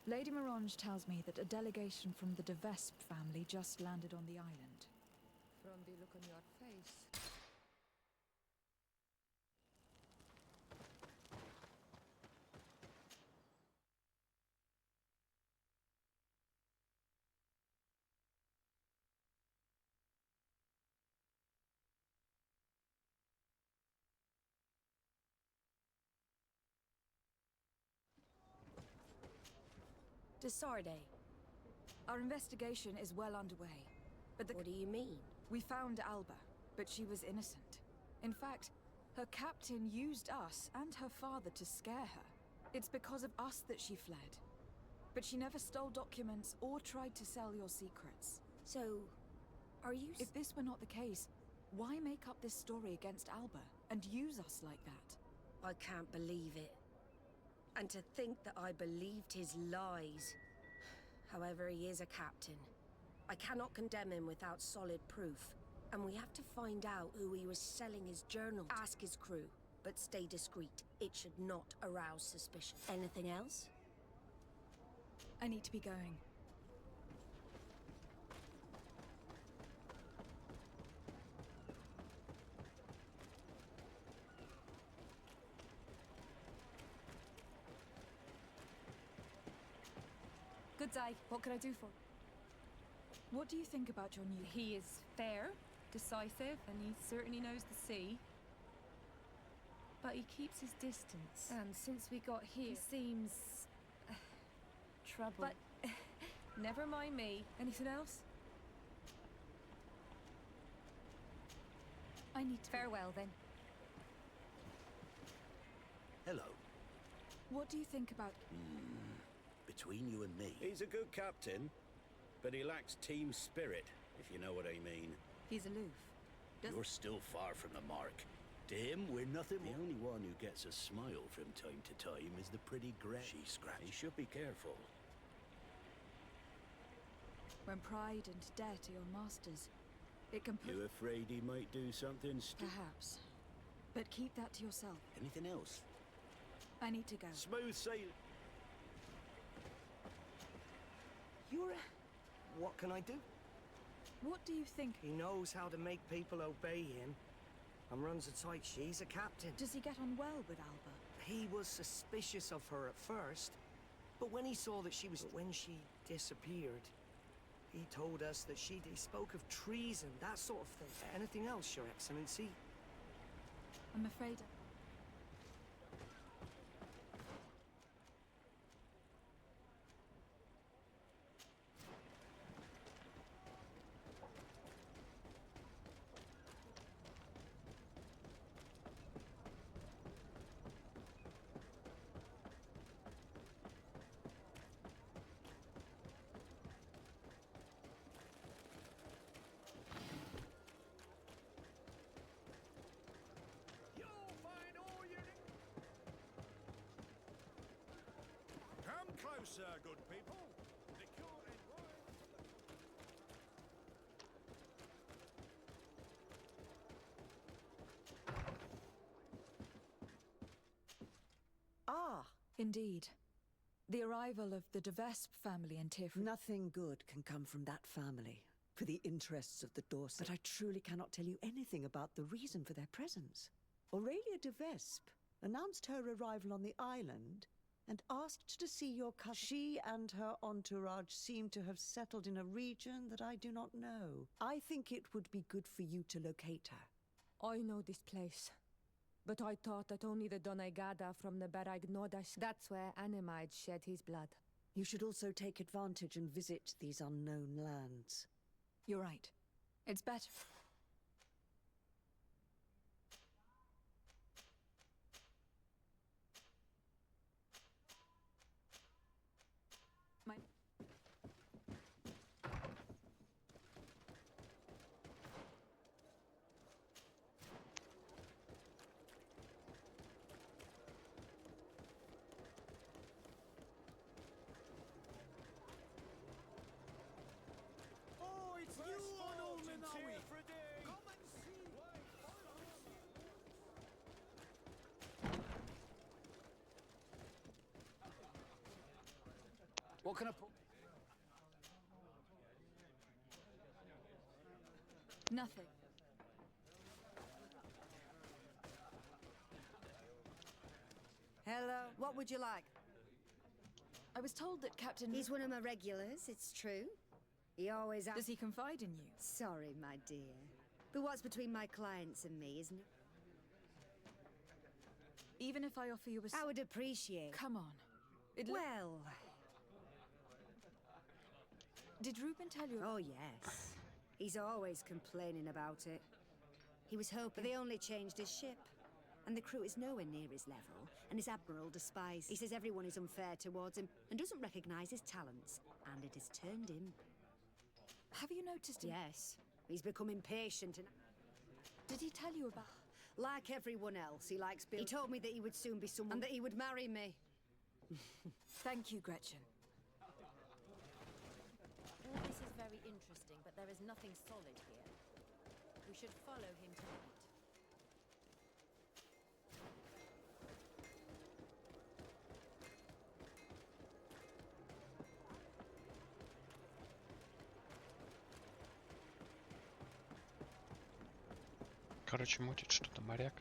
Lady Morange tells me that a delegation from the De Vespe family just landed on the island. From the look on your face. De Sarde. Our investigation is well underway, but What do you mean? We found Alba, but she was innocent. In fact, her captain used us and her father to scare her. It's because of us that she fled. But she never stole documents or tried to sell your secrets. So, are you... If this were not the case, why make up this story against Alba and use us like that? I can't believe it. And to think that I believed his lies. However, he is a captain. I cannot condemn him without solid proof. And we have to find out who he was selling his journal. Ask his crew, but stay discreet. It should not arouse suspicion. Anything else? I need to be going. Good day. What can I do for? What do you think about your new... He is fair, decisive, and he certainly knows the sea. But he keeps his distance. And since we got here, He seems... trouble. But... never mind me. Anything else? I need to... Farewell, then. Hello. What do you think about... Between you and me. He's a good captain, but he lacks team spirit, if you know what I mean. He's aloof. You're still far from the mark. To him, we're nothing. The only one who gets a smile from time to time is the pretty Gret. She scratched. He should be careful. When pride and debt are your masters, it can... You afraid he might do something Perhaps. But keep that to yourself. Anything else? I need to go. Smooth sailing. You're... What can I do? What do you think? He knows how to make people obey him and runs a tight ship. He's a captain. Does he get on well with Alba? He was suspicious of her at first, but when he saw that she was... When she disappeared, he told us that he spoke of treason, that sort of thing. Anything else, Your Excellency? I'm afraid... Come closer, good people. Liqueur and wine. Ah, Indeed. The arrival of the De Vespe family in Tir-Fradi... nothing good can come from that family for the interests of the Dorset. But I truly cannot tell you anything about the reason for their presence. Aurelia de Vespe announced her arrival on the island and asked to see your cousin. She and her entourage seem to have settled in a region that I do not know. I think it would be good for you to locate her. I know this place. But I thought that only the Doneigada from the Baragnodas. That's where Animide shed his blood. You should also take advantage and visit these unknown lands. You're right. It's better... My... Oh, it's you on all Tir-Fradi. Come and see. What can I put? Nothing. Hello, what would you like? I was told that Captain... He's one of my regulars, it's true. He always asks... Does he confide in you? Sorry, my dear. But what's between my clients and me, isn't it? Even if I offer you a... I would appreciate... Come on. Well... Did Reuben tell you... Oh, yes. He's always complaining about it. He was hoping they only changed his ship. And the crew is nowhere near his level, and his admiral despises. He says everyone is unfair towards him and doesn't recognize his talents. And it has turned him. Have you noticed him? Yes. He's become impatient and... Did he tell you about... Like everyone else, he likes Bill. He told me that he would soon be someone... And that he would marry me. Thank you, Gretchen. All this is very interesting, but there is nothing solid here. We should follow him tonight. Короче, мутит что-то моряк.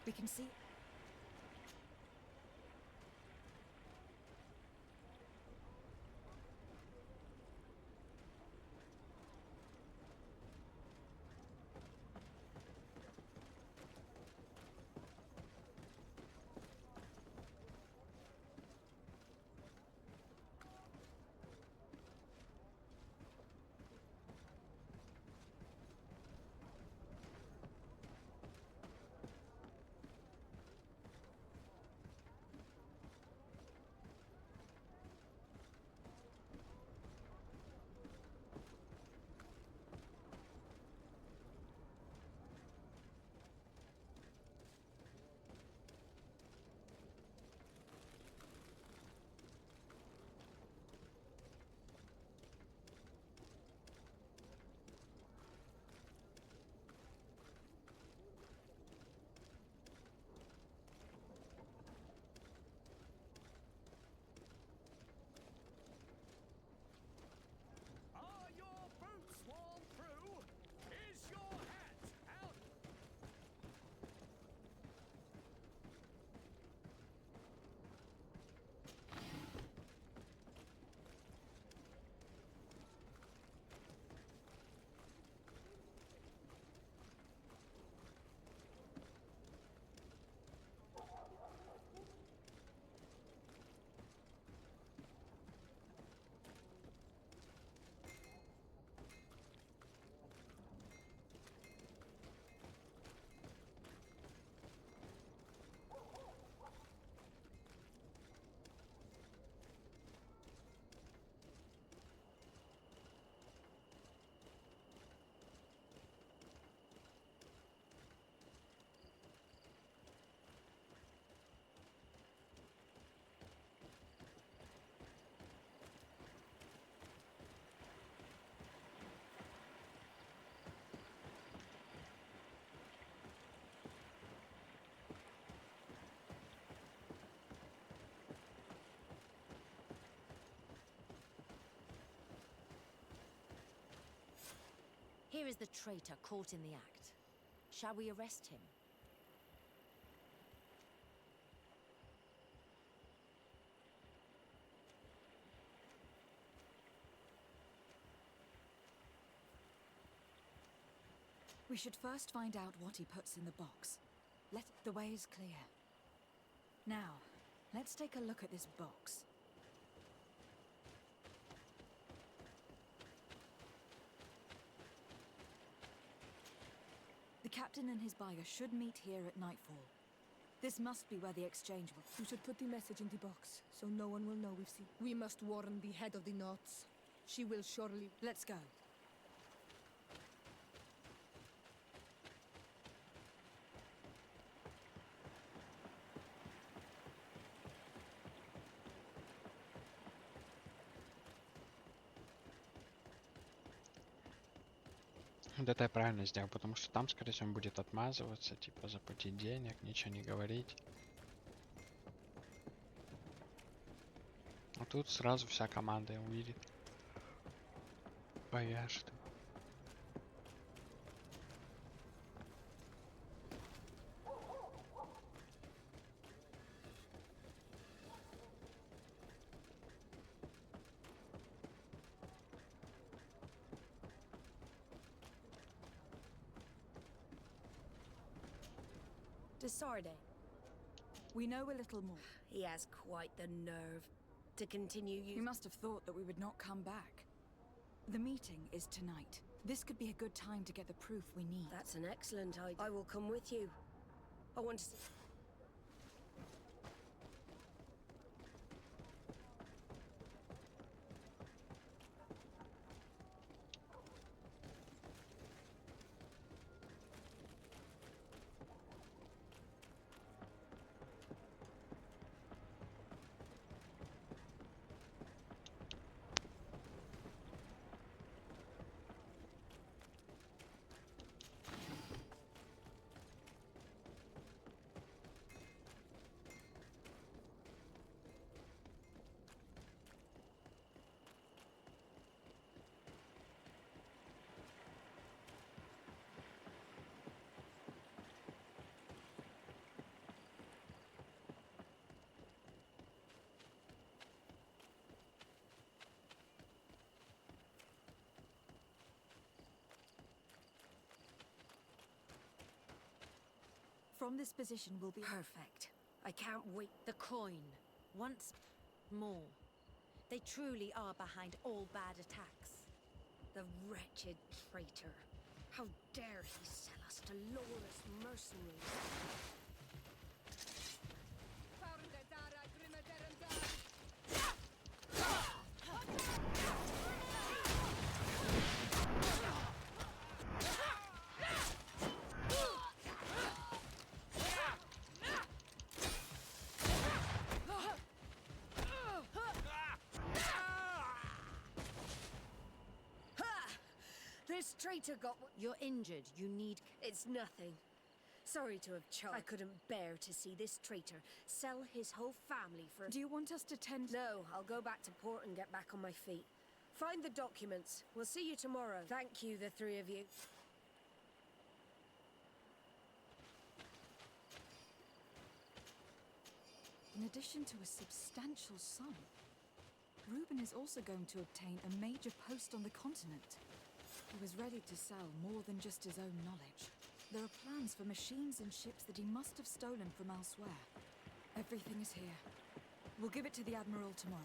We can see. Are your boots worn through? Is your hat out? Here is the traitor caught in the act. Shall we arrest him? We should first find out what he puts in the box. The way is clear. Now, let's take a look at this box. The captain and his buyer should meet here at nightfall. This must be where the exchange will. We should put the message in the box, so no one will know we've seen. We must warn the head of the knots. She will surely. Let's go. Вот это я правильно сделал, потому что там, скорее всего, он будет отмазываться, типа заплатить денег, ничего не говорить. А тут сразу вся команда увидит. Повяжет. De Sarde. We know a little more. He has quite the nerve to continue You must have thought that we would not come back. The meeting is tonight. This could be a good time to get the proof we need. That's an excellent idea. I will come with you. I want to see... From this position will be... Perfect. I can't wait. The coin. Once more. They truly are behind all bad attacks. The wretched traitor. How dare he sell us to lawless mercenaries? This traitor got... You're injured. You need... It's nothing. Sorry to have charged. I couldn't bear to see this traitor sell his whole family for... Do you want us to tend... No, I'll go back to port and get back on my feet. Find the documents. We'll see you tomorrow. Thank you, the three of you. In addition to a substantial sum, Reuben is also going to obtain a major post on the continent. He was ready to sell more than just his own knowledge. There are plans for machines and ships that he must have stolen from elsewhere. Everything is here. We'll give it to the Admiral tomorrow.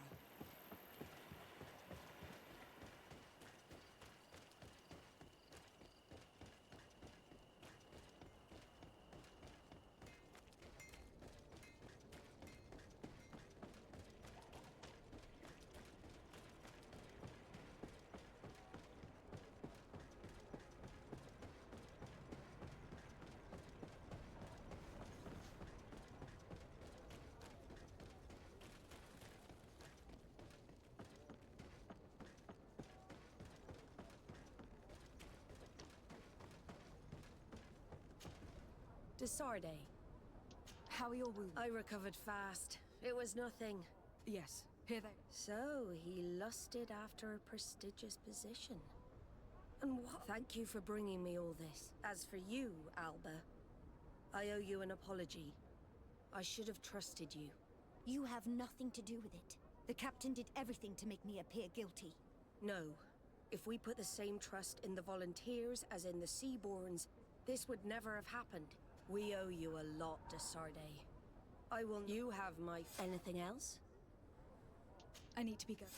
De Sarde. How are your wounds? I recovered fast. It was nothing. Yes, here they... So, he lusted after a prestigious position. And what? Thank you for bringing me all this. As for you, Alba, I owe you an apology. I should have trusted you. You have nothing to do with it. The captain did everything to make me appear guilty. No. If we put the same trust in the volunteers as in the Seaborns, this would never have happened. We owe you a lot, De Sarde. I will... You have my... Anything else? I need to be going.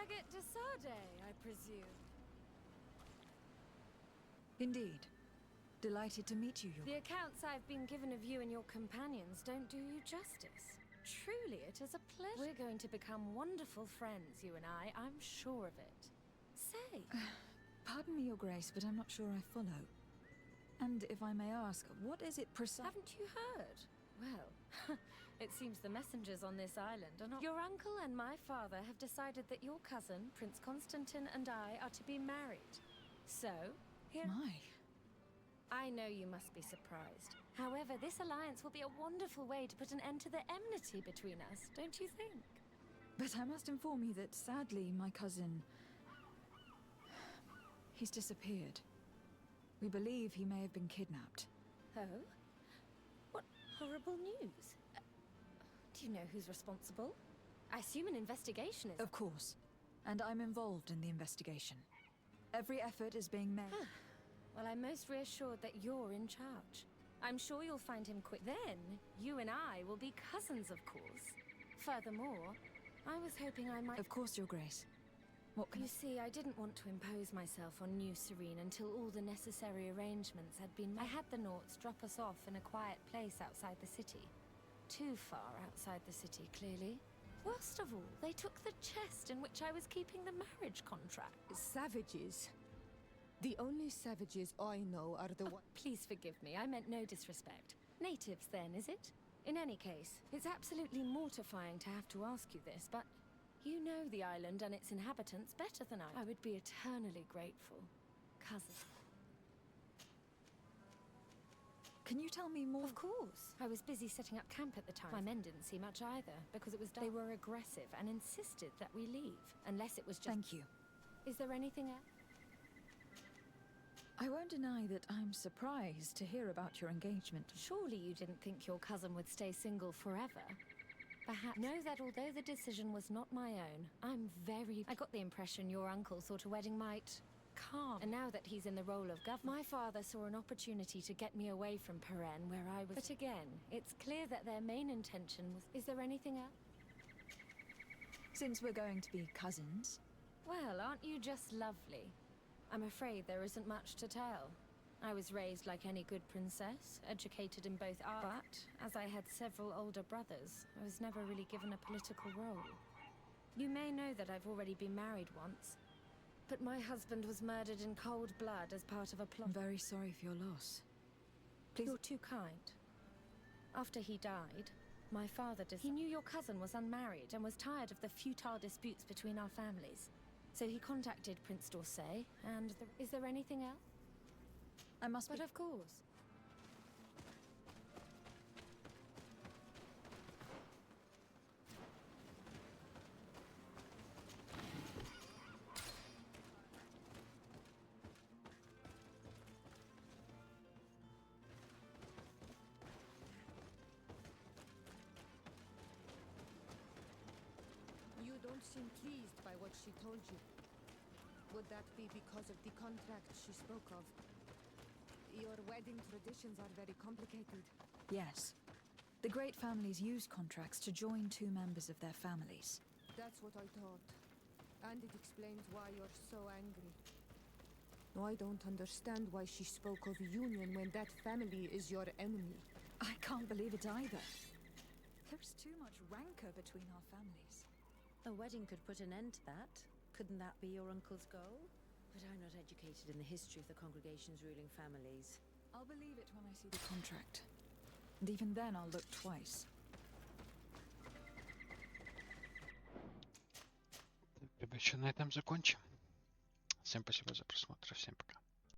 Legate De Sarde, I presume. Indeed. Delighted to meet you, Your... The accounts I've been given of you and your companions don't do you justice. Truly, it is a pleasure. We're going to become wonderful friends, you and I'm sure of it. Say. Pardon me, Your Grace, but I'm not sure I follow. And if I may ask, what is it precisely? Haven't you heard? Well, it seems the messengers on this island are not... Your uncle and my father have decided that your cousin, Prince Constantine, and I are to be married. So, here... My. I know you must be surprised. However, this alliance will be a wonderful way to put an end to the enmity between us, don't you think? But I must inform you that, sadly, my cousin... he's disappeared. We believe he may have been kidnapped. Oh? What horrible news. Do you know who's responsible? I assume an investigation is... Of course. And I'm involved in the investigation. Every effort is being made. Well, I'm most reassured that you're in charge. I'm sure you'll find him quick. Then, you and I will be cousins, of course. Furthermore, I was hoping I might... Of course, Your Grace. What can You see, I didn't want to impose myself on New Serene until all the necessary arrangements had been made. I had the Naughts drop us off in a quiet place outside the city. Too far outside the city, clearly. Worst of all, they took the chest in which I was keeping the marriage contract. Savages. The only savages I know are the ones... Please forgive me, I meant no disrespect. Natives then, is it? In any case, it's absolutely mortifying to have to ask you this, but you know the island and its inhabitants better than I. I would be eternally grateful. Cousin. Can you tell me more? Of course. I was busy setting up camp at the time. My men didn't see much either, because it was dark. They were aggressive and insisted that we leave, unless it was just... Thank you. Is there anything else? I won't deny that I'm surprised to hear about your engagement. Surely you didn't think your cousin would stay single forever? Perhaps know that although the decision was not my own, I got the impression your uncle thought a wedding might calm. And now that he's in the role of governor, my father saw an opportunity to get me away from Peren, where I was... But again, it's clear that their main intention was... Is there anything else? Since we're going to be cousins... Well, aren't you just lovely? I'm afraid there isn't much to tell. I was raised like any good princess, educated in both arts, but as I had several older brothers, I was never really given a political role. You may know that I've already been married once, but my husband was murdered in cold blood as part of a plot. I'm very sorry for your loss. Please... You're too kind. After he died, my father He knew your cousin was unmarried and was tired of the futile disputes between our families. So he contacted Prince d'Orsay, and is there anything else? I must But of course. You don't seem pleased by what she told you. Would that be because of the contract she spoke of? Your wedding traditions are very complicated. Yes. The great families use contracts to join two members of their families. That's what I thought. And it explains why you're so angry. No, I don't understand why she spoke of union when that family is your enemy. I can't believe it either. There's too much rancor between our families. A wedding could put an end to that. Couldn't that be your uncle's goal? But I'm not educated in the history of the congregation's ruling families. I'll believe it when I see the contract. And even then I'll look twice. Ребят, еще на этом закончим. Всем спасибо за просмотр. Всем пока.